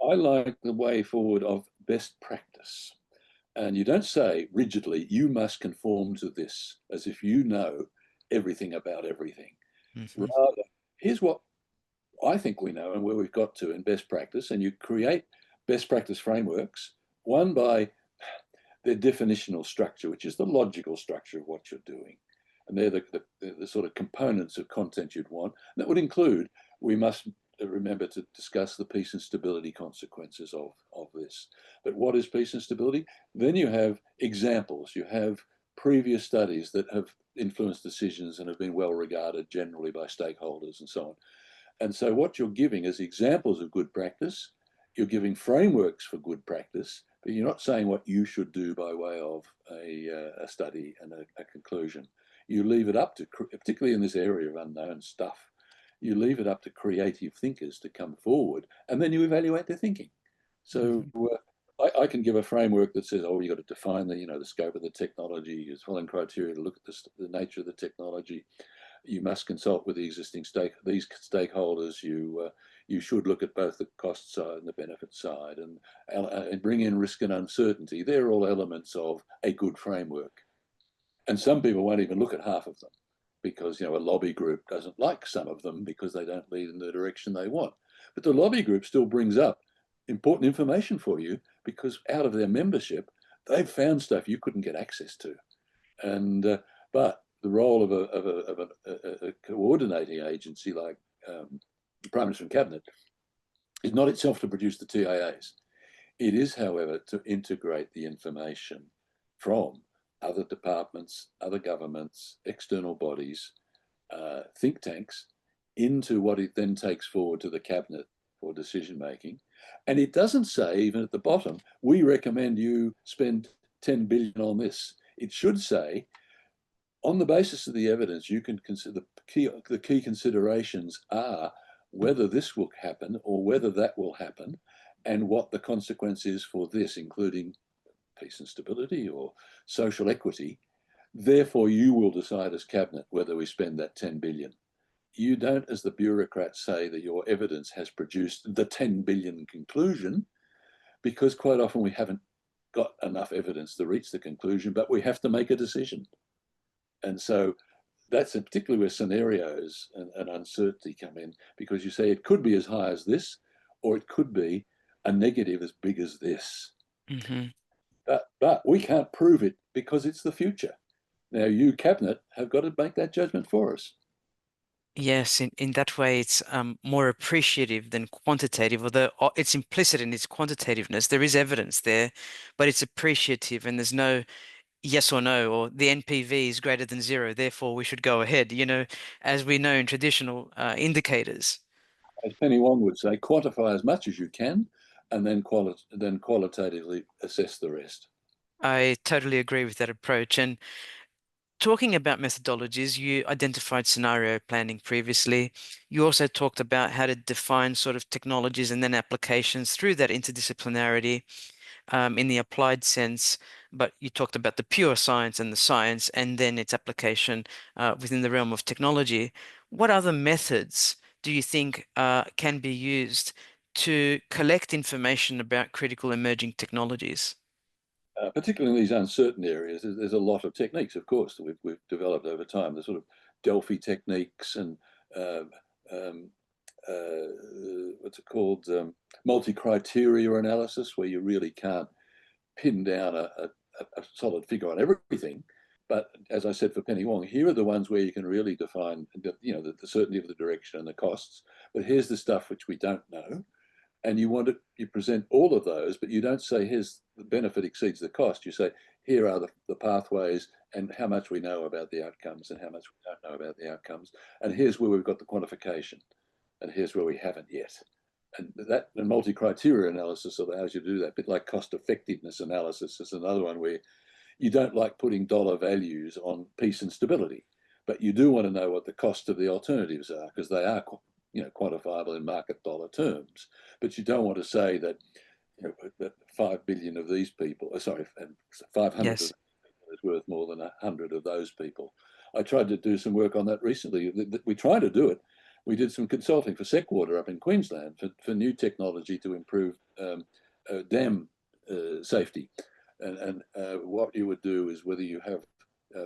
I like the way forward of best practice. And you don't say rigidly, you must conform to this as if you know everything about everything. Hmm. Rather, here's what I think we know and where we've got to in best practice. And you create best practice frameworks, one by their definitional structure, which is the logical structure of what you're doing. And they're the sort of components of content you'd want. And that would include, we must remember to discuss the peace and stability consequences of this. But what is peace and stability? Then you have examples, you have previous studies that have influenced decisions and have been well regarded generally by stakeholders and so on. And so what you're giving is examples of good practice. You're giving frameworks for good practice, but you're not saying what you should do by way of a study and a conclusion. You leave it up to, particularly in this area of unknown stuff, you leave it up to creative thinkers to come forward, and then you evaluate their thinking. So Mhm. I can give a framework that says, oh, you've got to define the scope of the technology, as following criteria to look at the nature of the technology. You must consult with these stakeholders. You should look at both the cost side and the benefit side, and bring in risk and uncertainty. They're all elements of a good framework. And some people won't even look at half of them because a lobby group doesn't like some of them because they don't lead in the direction they want. But the lobby group still brings up important information for you because out of their membership, they've found stuff you couldn't get access to. And but the role of a coordinating agency like the Prime Minister and Cabinet is not itself to produce the TAAs. It is, however, to integrate the information from other departments, other governments, external bodies, think tanks, into what it then takes forward to the Cabinet for decision making. And it doesn't say, even at the bottom, we recommend you spend 10 billion on this. It should say, on the basis of the evidence, you can consider the key considerations are whether this will happen or whether that will happen, and what the consequence is for this, including peace and stability or social equity. Therefore, you will decide as cabinet whether we spend that 10 billion. You don't, as the bureaucrats, say that your evidence has produced the 10 billion conclusion, because quite often we haven't got enough evidence to reach the conclusion, but we have to make a decision. And so that's particularly where scenarios and uncertainty come in, because you say it could be as high as this, or it could be a negative as big as this. Mhm. But we can't prove it because it's the future. Now, you, Cabinet, have got to make that judgment for us. Yes, in that way, it's more appreciative than quantitative, although it's implicit in its quantitativeness. There is evidence there, but it's appreciative, and there's no yes or no, or the NPV is greater than zero, therefore we should go ahead, as we know in traditional indicators. As Penny Wong would say, quantify as much as you can, and then qualitatively assess the rest. I totally agree with that approach. And talking about methodologies, you identified scenario planning previously. You also talked about how to define sort of technologies and then applications through that interdisciplinarity in the applied sense. But you talked about the pure science and the science and then its application within the realm of technology. What other methods do you think can be used to collect information about critical emerging technologies? Particularly in these uncertain areas, there's a lot of techniques, of course, that we've developed over time. The sort of Delphi techniques and uh, um, what's it called, multi-criteria analysis, where you really can't pin down a solid figure on everything. But as I said for Penny Wong, here are the ones where you can really define, the certainty of the direction and the costs. But here's the stuff which we don't know, and you present all of those, but you don't say here's the benefit exceeds the cost. You say here are the pathways and how much we know about the outcomes and how much we don't know about the outcomes, and here's where we've got the quantification, and here's where we haven't yet. And that the multi-criteria analysis allows you to do that. A bit like cost effectiveness analysis is another one where you don't like putting dollar values on peace and stability, but you do want to know what the cost of the alternatives are, because they are quantifiable in market dollar terms. But you don't want to say that that 5 billion of these people, sorry, 500 of Yes. them is worth more than 100 of those people. I tried to do some work on that recently. We try to do it. We did some consulting for Seqwater up in Queensland for new technology to improve dam safety. And what you would do is whether you have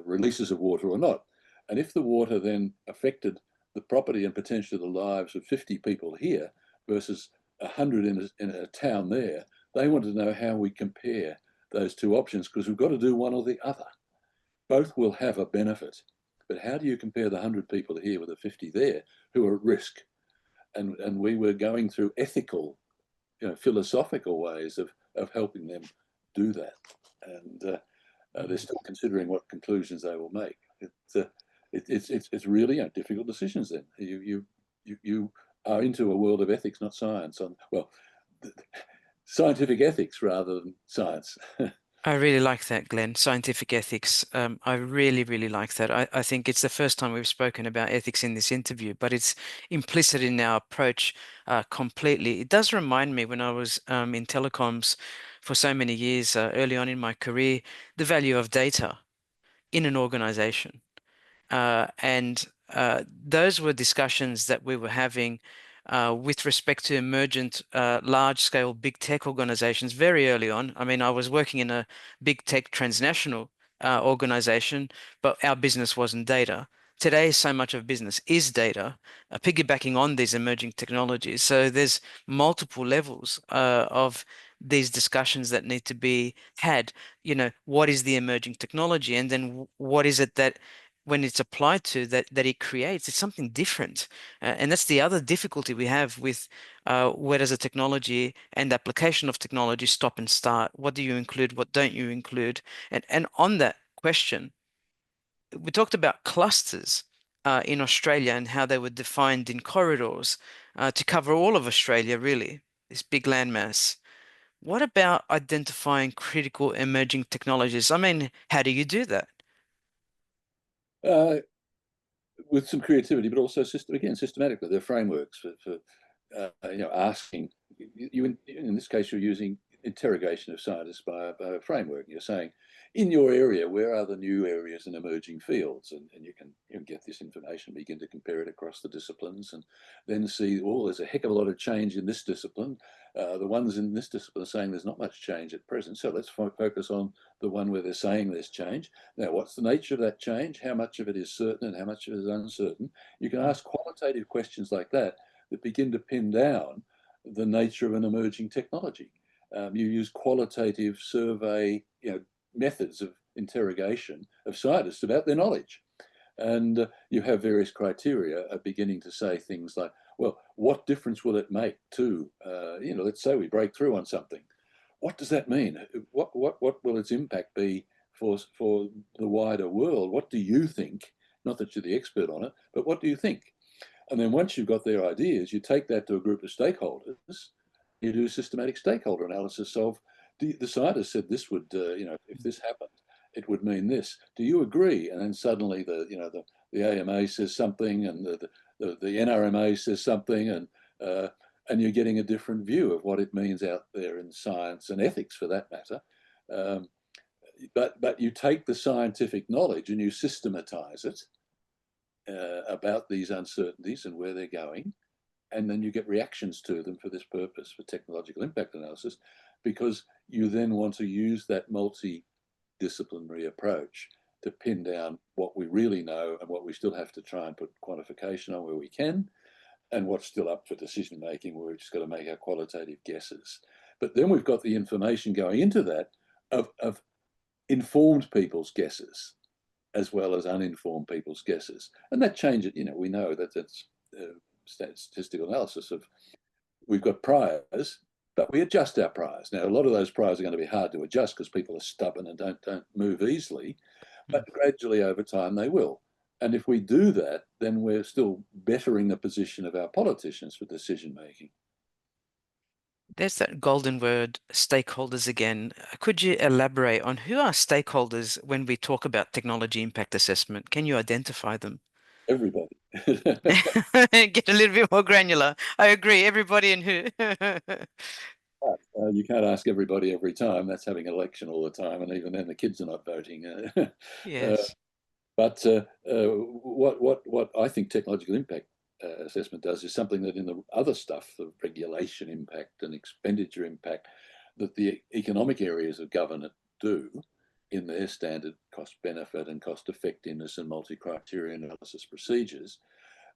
releases of water or not. And if the water then affected the property and potentially the lives of 50 people here versus 100 in a town there, they want to know how we compare those two options, because we've got to do one or the other. Both will have a benefit. But how do you compare the 100 people here with the 50 there who are at risk? And we were going through ethical, philosophical ways of helping them do that. And They're Mm. still considering what conclusions they will make. It's really difficult decisions. Then you are into a world of ethics, not science. Well, scientific ethics rather than science. I really like that, Glenn. Scientific ethics. I really, really like that. I think it's the first time we've spoken about ethics in this interview, but it's implicit in our approach completely. It does remind me when I was in telecoms for so many years early on in my career, the value of data in an organization. And those were discussions that we were having with respect to emergent, large-scale big tech organizations very early on. I mean, I was working in a big tech transnational organization, but our business wasn't data. Today, so much of business is data, piggybacking on these emerging technologies. So there's multiple levels of these discussions that need to be had. What is the emerging technology, and then what is it that when it's applied to that it creates, it's something different. And that's the other difficulty we have with where does a technology and application of technology stop and start? What do you include? What don't you include? And on that question, we talked about clusters in Australia and how they were defined in corridors to cover all of Australia, really, this big landmass. What about identifying critical emerging technologies? I mean, how do you do that? uh, with some creativity, but also systematically. There are frameworks for asking. In this case, you're using interrogation of scientists by a framework. You're saying, in your area, where are the new areas and emerging fields? And you can get this information, begin to compare it across the disciplines, and then see, oh, there's a heck of a lot of change in this discipline. The ones in this discipline are saying there's not much change at present. So let's focus on the one where they're saying there's change. Now, what's the nature of that change? How much of it is certain and how much of it is uncertain? You can ask qualitative questions like that begin to pin down the nature of an emerging technology. You use qualitative survey, methods of interrogation of scientists about their knowledge. And you have various criteria beginning to say things like, well, what difference will it make to, let's say we break through on something. What does that mean? What will its impact be for the wider world? What do you think? Not that you're the expert on it, but what do you think? And then once you've got their ideas, you take that to a group of stakeholders. You do systematic stakeholder analysis of the scientist said this would, if this happened, it would mean this. Do you agree? And then suddenly the AMA says something, and the NRMA says something, and you're getting a different view of what it means out there in science and ethics, for that matter. Um, but you take the scientific knowledge and you systematize it about these uncertainties and where they're going, and then you get reactions to them for this purpose, for technological impact analysis, because you then want to use that multidisciplinary approach to pin down what we really know and what we still have to try and put quantification on where we can, and what's still up for decision making where we've just got to make our qualitative guesses. But then we've got the information going into that of informed people's guesses as well as uninformed people's guesses. And that changes, we know that that's statistical analysis of, we've got priors, but we adjust our priors. Now, a lot of those priors are going to be hard to adjust because people are stubborn and don't move easily, but gradually over time they will. And if we do that, then we're still bettering the position of our politicians for decision making. There's that golden word, stakeholders again. Could you elaborate on who are stakeholders when we talk about technology impact assessment? Can you identify them? Everybody. Get a little bit more granular. I agree. Everybody and who? You can't ask everybody every time. That's having an election all the time, and even then the kids are not voting. uh, Yes. But what I think technological impact assessment does is something that in the other stuff, the regulation impact and expenditure impact, that the economic areas of government do in their standard cost benefit and cost effectiveness and multi-criteria analysis procedures.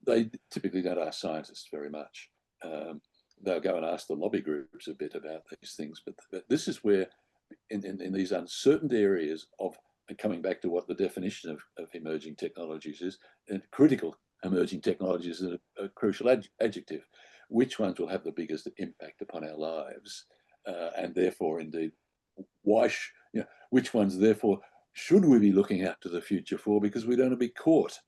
They typically don't ask scientists very much. They'll go and ask the lobby groups a bit about these things, but this is where in these uncertain areas of, and coming back to what the definition of emerging technologies is, and critical emerging technologies is a crucial adjective. Which ones will have the biggest impact upon our lives, and therefore, indeed, which ones therefore should we be looking out to the future for? Because we don't want to be caught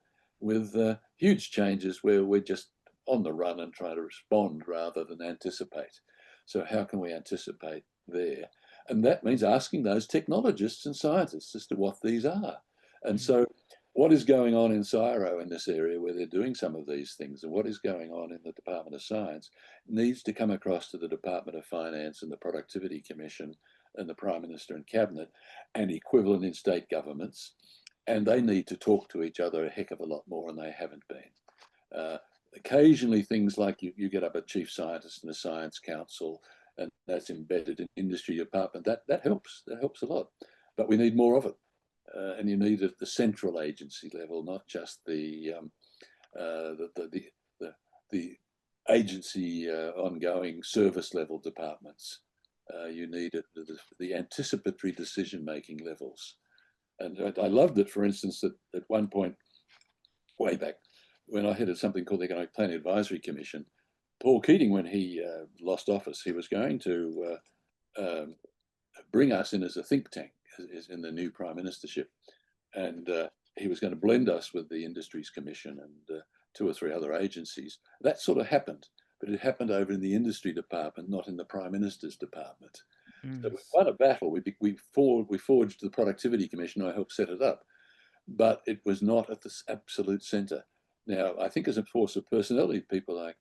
with huge changes where we're just on the run and trying to respond rather than anticipate. So how can we anticipate there? And that means asking those technologists and scientists as to what these are. And Mm. so what is going on in CSIRO in this area where they're doing some of these things, and what is going on in the Department of Science needs to come across to the Department of Finance and the Productivity Commission and the Prime Minister and Cabinet and equivalent in state governments. And they need to talk to each other a heck of a lot more, and they haven't been. Occasionally, things like you get up a chief scientist in a science council, and that's embedded in industry department. That helps. That helps a lot. But we need more of it, and you need it at the central agency level, not just the agency ongoing service level departments. You need it at the anticipatory decision making levels. And I loved it, for instance, that at one point, way back, when I headed something called the Economic Planning Advisory Commission, Paul Keating, when he lost office, he was going to bring us in as a think tank in the new prime ministership. And he was going to blend us with the Industries Commission and two or three other agencies. That sort of happened, but it happened over in the industry department, not in the prime minister's department. So Mm. we won a battle. We forged the Productivity Commission. I helped set it up, but it was not at the absolute centre. Now, I think as a force of personality, people like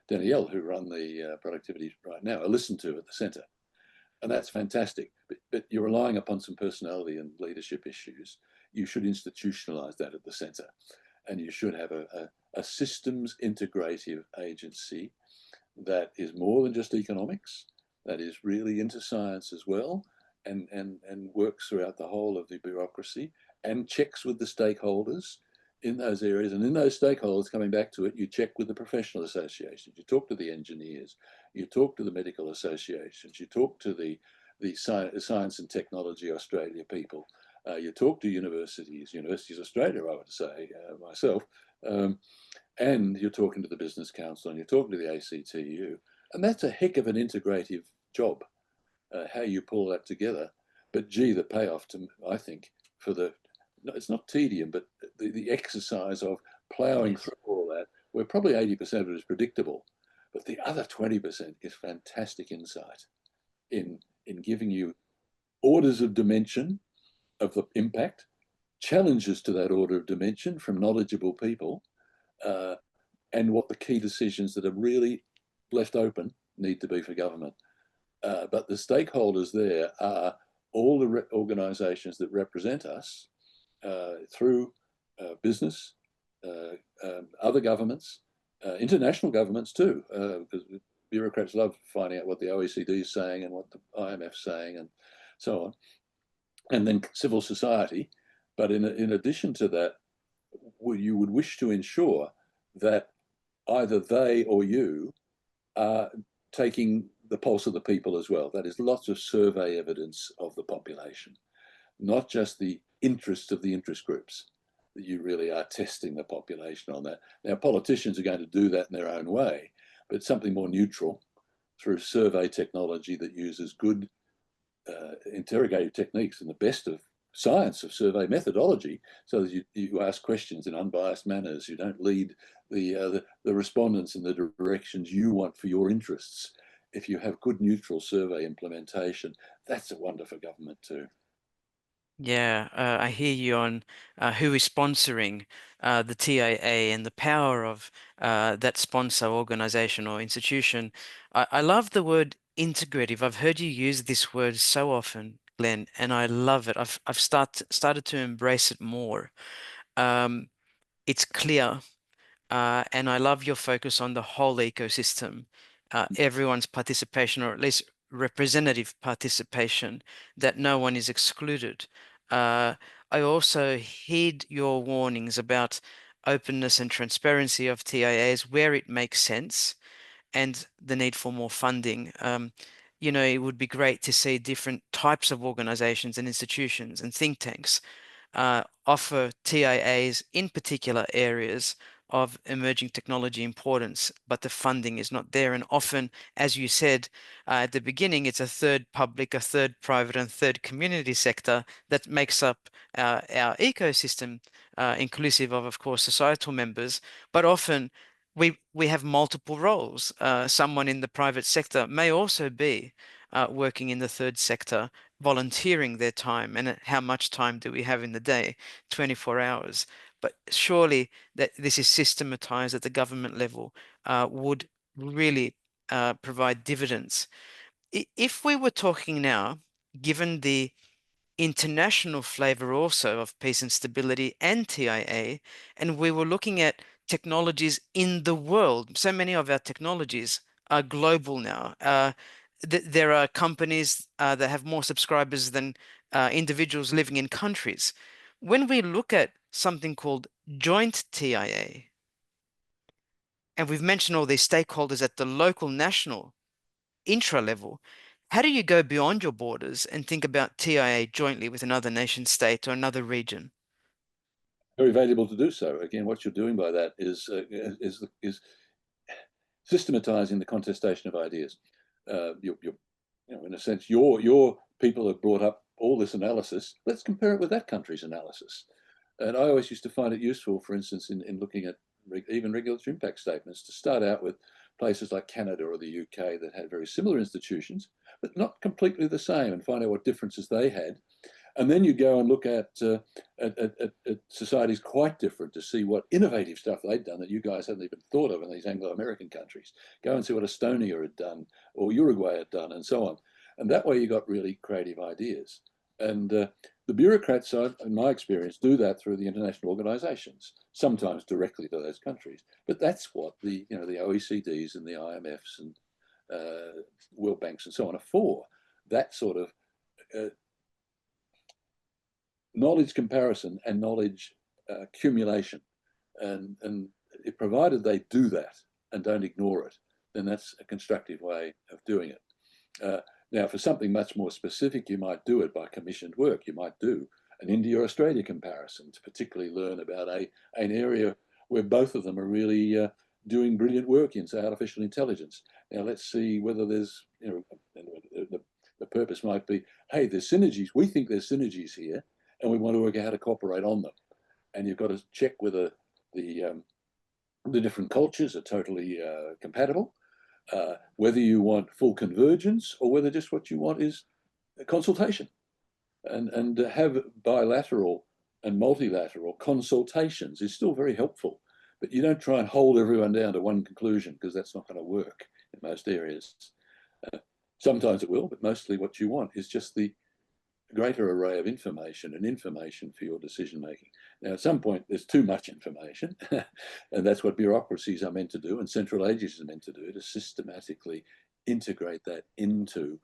Danielle, who run the productivity right now, are listened to at the centre. And that's fantastic. But you're relying upon some personality and leadership issues. You should institutionalize that at the centre. And you should have a systems integrative agency that is more than just economics, that is really into science as well, and works throughout the whole of the bureaucracy and checks with the stakeholders in those areas. And in those stakeholders, coming back to it, you check with the professional associations, you talk to the engineers, you talk to the medical associations, you talk to the Science and Technology Australia people, you talk to Universities Australia, I would say myself, and you're talking to the Business Council and you're talking to the ACTU. And that's a heck of an integrative job, how you pull that together. But gee, the payoff, I think, for it's not tedium, but the exercise of ploughing Yes. through all that, where probably 80% of it is predictable, but the other 20% is fantastic insight in giving you orders of dimension of the impact, challenges to that order of dimension from knowledgeable people, uh, and what the key decisions that are really left open need to be for government. But the stakeholders there are all the organisations that represent us through business, other governments, international governments too, because bureaucrats love finding out what the OECD is saying and what the IMF is saying and so on, and then civil society. But in addition to that, you would wish to ensure that either they or you are taking the pulse of the people as well. That is lots of survey evidence of the population, not just the interests of the interest groups. That you really are testing the population on that. Now, politicians are going to do that in their own way, but something more neutral through survey technology that uses good interrogative techniques and the best of science of survey methodology, so that you ask questions in unbiased manners. You don't lead the respondents in the directions you want for your interests. If you have good neutral survey implementation, that's a wonder for government too. Yeah, I hear you on who is sponsoring the TIA and the power of that sponsor organization or institution. I love the word integrative. I've heard you use this word so often, Glenn, and I love it. I've started to embrace it more. Um, it's clear. And I love your focus on the whole ecosystem, everyone's participation, or at least representative participation, that no one is excluded. I also heed your warnings about openness and transparency of TIAs where it makes sense and the need for more funding. It would be great to see different types of organizations and institutions and think tanks offer TIAs in particular areas of emerging technology importance, but the funding is not there. And often, as you said at the beginning, it's a third public, a third private, and third community sector that makes up our ecosystem, inclusive of course, societal members. But often we have multiple roles. Someone in the private sector may also be working in the third sector, volunteering their time. And how much time do we have in the day? 24 hours. But surely that this is systematized at the government level would really provide dividends. If we were talking now, given the international flavor also of peace and stability and TIA, and we were looking at technologies in the world. So many of our technologies are global now. There are companies that have more subscribers than individuals living in countries. When we look at something called joint TIA, and we've mentioned all these stakeholders at the local, national, intra level, how do you go beyond your borders and think about TIA jointly with another nation state or another region? Very valuable to do so. Again, what you're doing by that is systematizing the contestation of ideas. In a sense, your people have brought up all this analysis. Let's compare it with that country's analysis. And I always used to find it useful, for instance, in looking at even regulatory impact statements, to start out with places like Canada or the UK that had very similar institutions, but not completely the same, and find out what differences they had. And then you go and look at societies quite different to see what innovative stuff they'd done that you guys hadn't even thought of in these Anglo-American countries. Go and see what Estonia had done or Uruguay had done and so on. And that way you got really creative ideas. And the bureaucrats, in my experience, do that through the international organizations, sometimes directly to those countries. But that's what the OECDs and the IMFs and World Banks and so on are for. That sort of knowledge comparison and knowledge accumulation. And provided they do that and don't ignore it, then that's a constructive way of doing it. Now, for something much more specific, you might do it by commissioned work. You might do an India or Australia comparison to particularly learn about an area where both of them are really doing brilliant work in, say, artificial intelligence. Now, let's see whether there's, the purpose might be, hey, there's synergies. We think there's synergies here, and we want to work out how to cooperate on them. And you've got to check whether the different cultures are totally compatible, whether you want full convergence or whether just what you want is a consultation. And have bilateral and multilateral consultations is still very helpful. But you don't try and hold everyone down to one conclusion, because that's not going to work in most areas. Sometimes it will, but mostly what you want is just the greater array of information and information for your decision making. Now, at some point, there's too much information, and that's what bureaucracies are meant to do, and central agencies are meant to do, to systematically integrate that into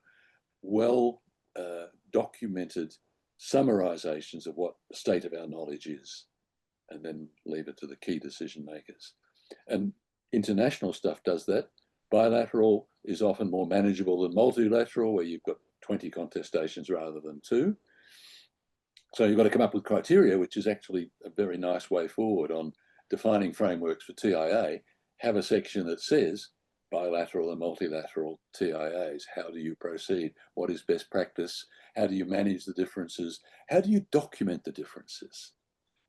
well documented summarizations of what the state of our knowledge is, and then leave it to the key decision makers. And international stuff does that. Bilateral is often more manageable than multilateral, where you've got 20 contestations rather than 2. So you've got to come up with criteria, which is actually a very nice way forward on defining frameworks for TIA. Have a section that says bilateral and multilateral TIAs. How do you proceed? What is best practice? How do you manage the differences? How do you document the differences?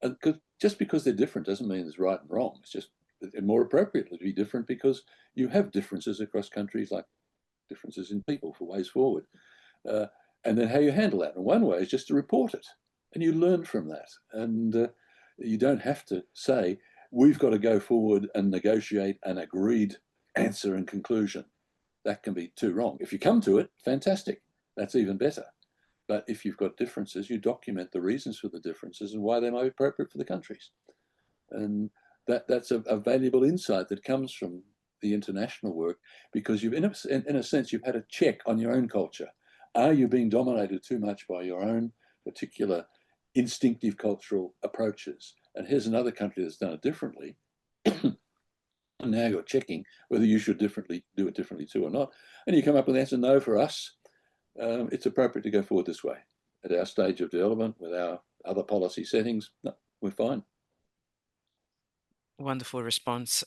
And just because they're different doesn't mean there's right and wrong. It's just more appropriately to be different because you have differences across countries, like differences in people, for ways forward. And then how you handle that. And one way is just to report it, and you learn from that. And you don't have to say, we've got to go forward and negotiate an agreed answer and conclusion. That can be too wrong. If you come to it, fantastic. That's even better. But if you've got differences, you document the reasons for the differences and why they might be appropriate for the countries. And that's a valuable insight that comes from the international work, because you've, in a sense, you've had a check on your own culture. Are you being dominated too much by your own particular instinctive cultural approaches? And here's another country that's done it differently. And now you're checking whether you should do it differently too or not. And you come up with the answer, no, for us, it's appropriate to go forward this way. At our stage of development, with our other policy settings, no, we're fine. Wonderful response.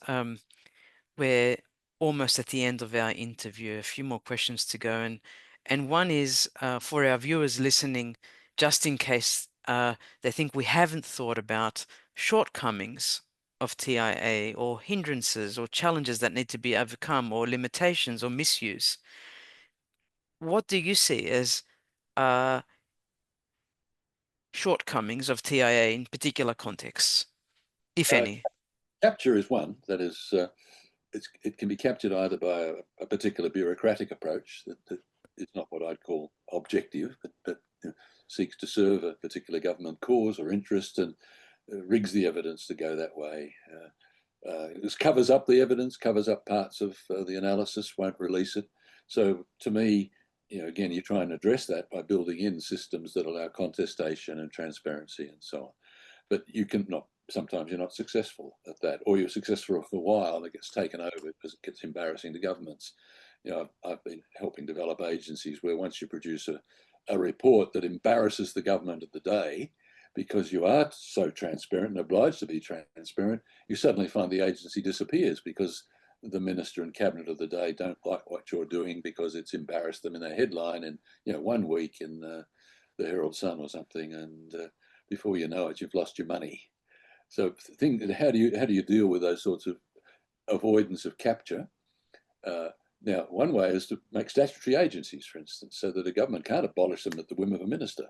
We're almost at the end of our interview. A few more questions to go, and one is for our viewers listening, just in case they think we haven't thought about shortcomings of TIA or hindrances or challenges that need to be overcome or limitations or misuse. What do you see as uh, shortcomings of TIA in particular contexts, if Uh, any? Capture is one that is it can be captured either by a particular bureaucratic approach that is not what I'd call objective, but seeks to serve a particular government cause or interest and rigs the evidence to go that way. This covers up the evidence, covers up parts of the analysis, won't release it. So to me, again, you try and address that by building in systems that allow contestation and transparency and so on. But you can not, sometimes you're not successful at that, or you're successful for a while and it gets taken over because it gets embarrassing to governments. I've been helping develop agencies where once you produce a report that embarrasses the government of the day, because you are so transparent and obliged to be transparent, you suddenly find the agency disappears because the minister and cabinet of the day don't like what you're doing because it's embarrassed them in a headline in 1 week in the Herald Sun or something, and before you know it, you've lost your money. So think, how do you deal with those sorts of avoidance of capture? Uh, Now, one way is to make statutory agencies, for instance, so that a government can't abolish them at the whim of a minister.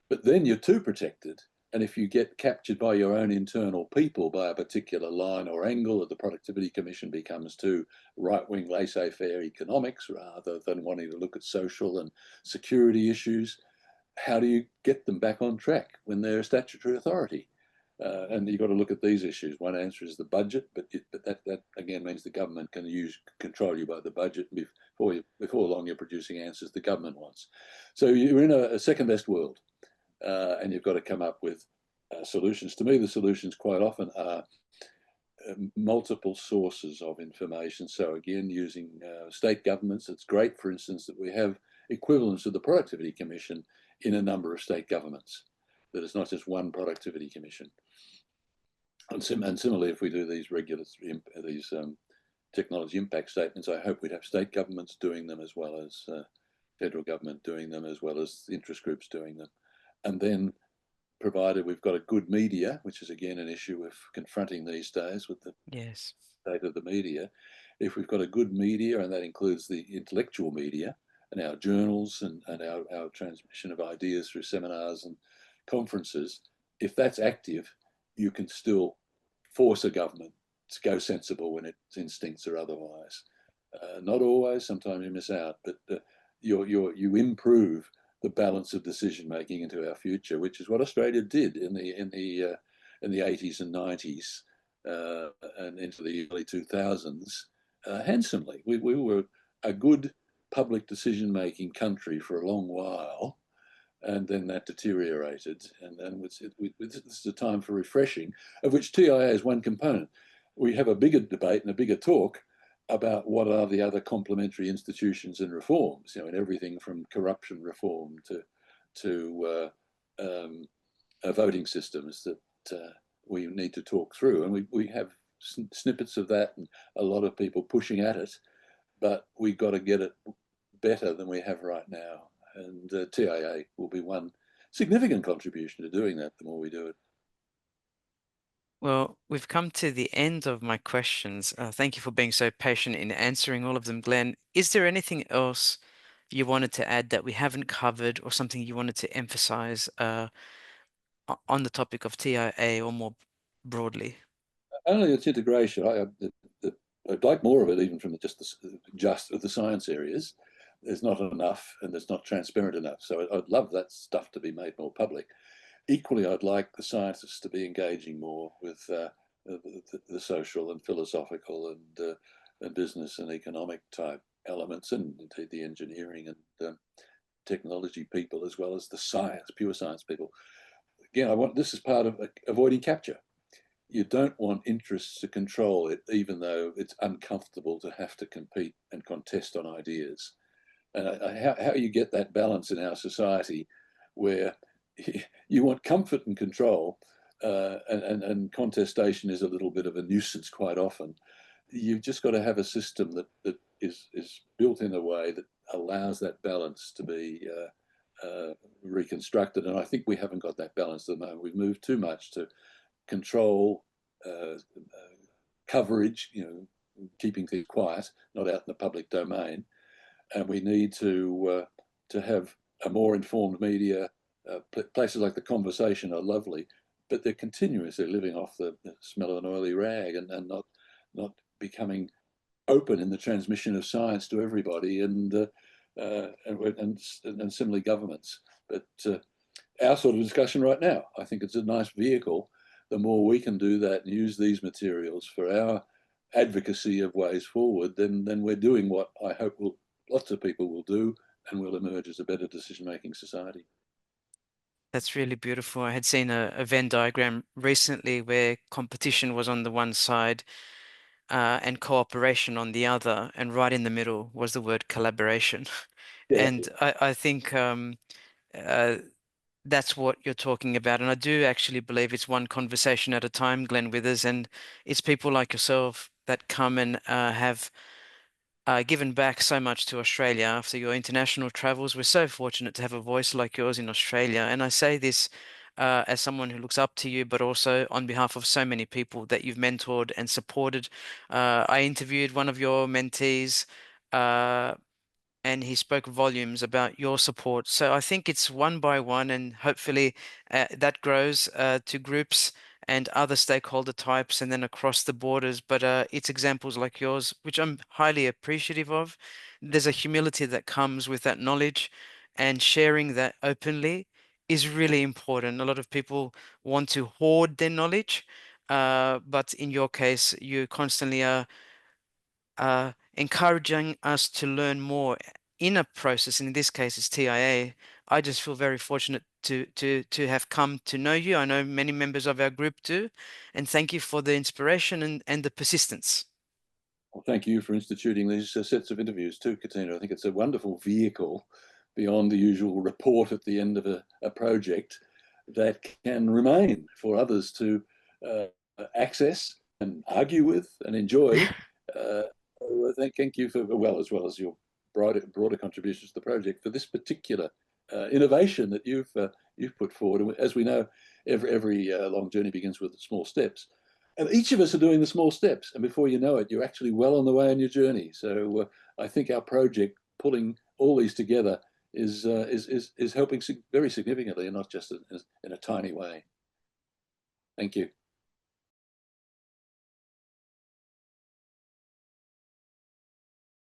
But then you're too protected. And if you get captured by your own internal people by a particular line or angle, or the Productivity Commission becomes too right-wing laissez-faire economics rather than wanting to look at social and security issues, how do you get them back on track when they're a statutory authority? And you've got to look at these issues. One answer is the budget, but that again means the government can control you by the budget. Before long, you're producing answers the government wants. So you're in a second best world, and you've got to come up with solutions. To me, the solutions quite often are multiple sources of information. So again, using state governments, it's great, for instance, that we have equivalents of the Productivity Commission in a number of state governments, that it's not just one Productivity Commission. And similarly, if we do these technology impact statements, I hope we'd have state governments doing them as well as federal government doing them, as well as interest groups doing them. And then provided we've got a good media, which is again an issue we're confronting these days with the Yes. state of the media. If we've got a good media, and that includes the intellectual media and our journals and our transmission of ideas through seminars and conferences, if that's active, you can still force a government to go sensible when its instincts are otherwise. Not always, sometimes you miss out, but you improve the balance of decision making into our future, which is what Australia did in the 80s and 90s and into the early 2000s handsomely. We were a good public decision making country for a long while, and then that deteriorated. And then this is a time for refreshing, of which TIA is one component. We have a bigger debate and a bigger talk about what are the other complementary institutions and reforms, and everything from corruption reform to voting systems that we need to talk through. And we have snippets of that and a lot of people pushing at it, but we've got to get it better than we have right now. And TIA will be one significant contribution to doing that the more we do it. Well, we've come to the end of my questions. Thank you for being so patient in answering all of them, Glenn. Is there anything else you wanted to add that we haven't covered, or something you wanted to emphasize on the topic of TIA or more broadly? Only its integration. I'd like more of it, even from just the science areas. There's not enough, and it's not transparent enough. So I'd love that stuff to be made more public. Equally, I'd like the scientists to be engaging more with the social and philosophical and business and economic type elements, and indeed the engineering and technology people, as well as the science, pure science people. Again, this is part of avoiding capture. You don't want interests to control it, even though it's uncomfortable to have to compete and contest on ideas. And how you get that balance in our society where you want comfort and control, and contestation is a little bit of a nuisance quite often. You've just got to have a system that is built in a way that allows that balance to be reconstructed. And I think we haven't got that balance at the moment. We've moved too much to control coverage, keeping things quiet, not out in the public domain. And we need to have a more informed media. Places like The Conversation are lovely, but they're continuously living off the smell of an oily rag and not becoming open in the transmission of science to everybody, and similarly governments. But our sort of discussion right now, I think it's a nice vehicle. The more we can do that and use these materials for our advocacy of ways forward, then we're doing what I hope lots of people will do, and will emerge as a better decision-making society. That's really beautiful. I had seen a Venn diagram recently where competition was on the one side, and cooperation on the other, and right in the middle was the word collaboration. Yeah, And I think uh, that's what you're talking about. And I do actually believe it's one conversation at a time, Glenn Withers, and it's people like yourself that come and have given back so much to Australia after your international travels. We're so fortunate to have a voice like yours in Australia. And I say this as someone who looks up to you, but also on behalf of so many people that you've mentored and supported. I interviewed one of your mentees. Uh, and he spoke volumes about your support. So I think it's one by one, and hopefully that grows to groups and other stakeholder types, and then across the borders. But it's examples like yours, which I'm highly appreciative of. There's a humility that comes with that knowledge, and sharing that openly is really important. A lot of people want to hoard their knowledge, but in your case, you constantly are encouraging us to learn more in a process. In this case, it's TIA. I just feel very fortunate to have come to know you. I know many members of our group do, and thank you for the inspiration and the persistence. well, thank you for instituting these sets of interviews too, Katina. I think it's a wonderful vehicle beyond the usual report at the end of a project that can remain for others to uh, access and argue with and enjoy. Uh, thank you for, well as your broader contributions to the project, for this particular innovation that you've put forward. And as we know, every long journey begins with small steps. And each of us are doing the small steps, and before you know it, you're actually well on the way on your journey. So I think our project, pulling all these together, is helping very significantly, and not just in a tiny way. Thank you.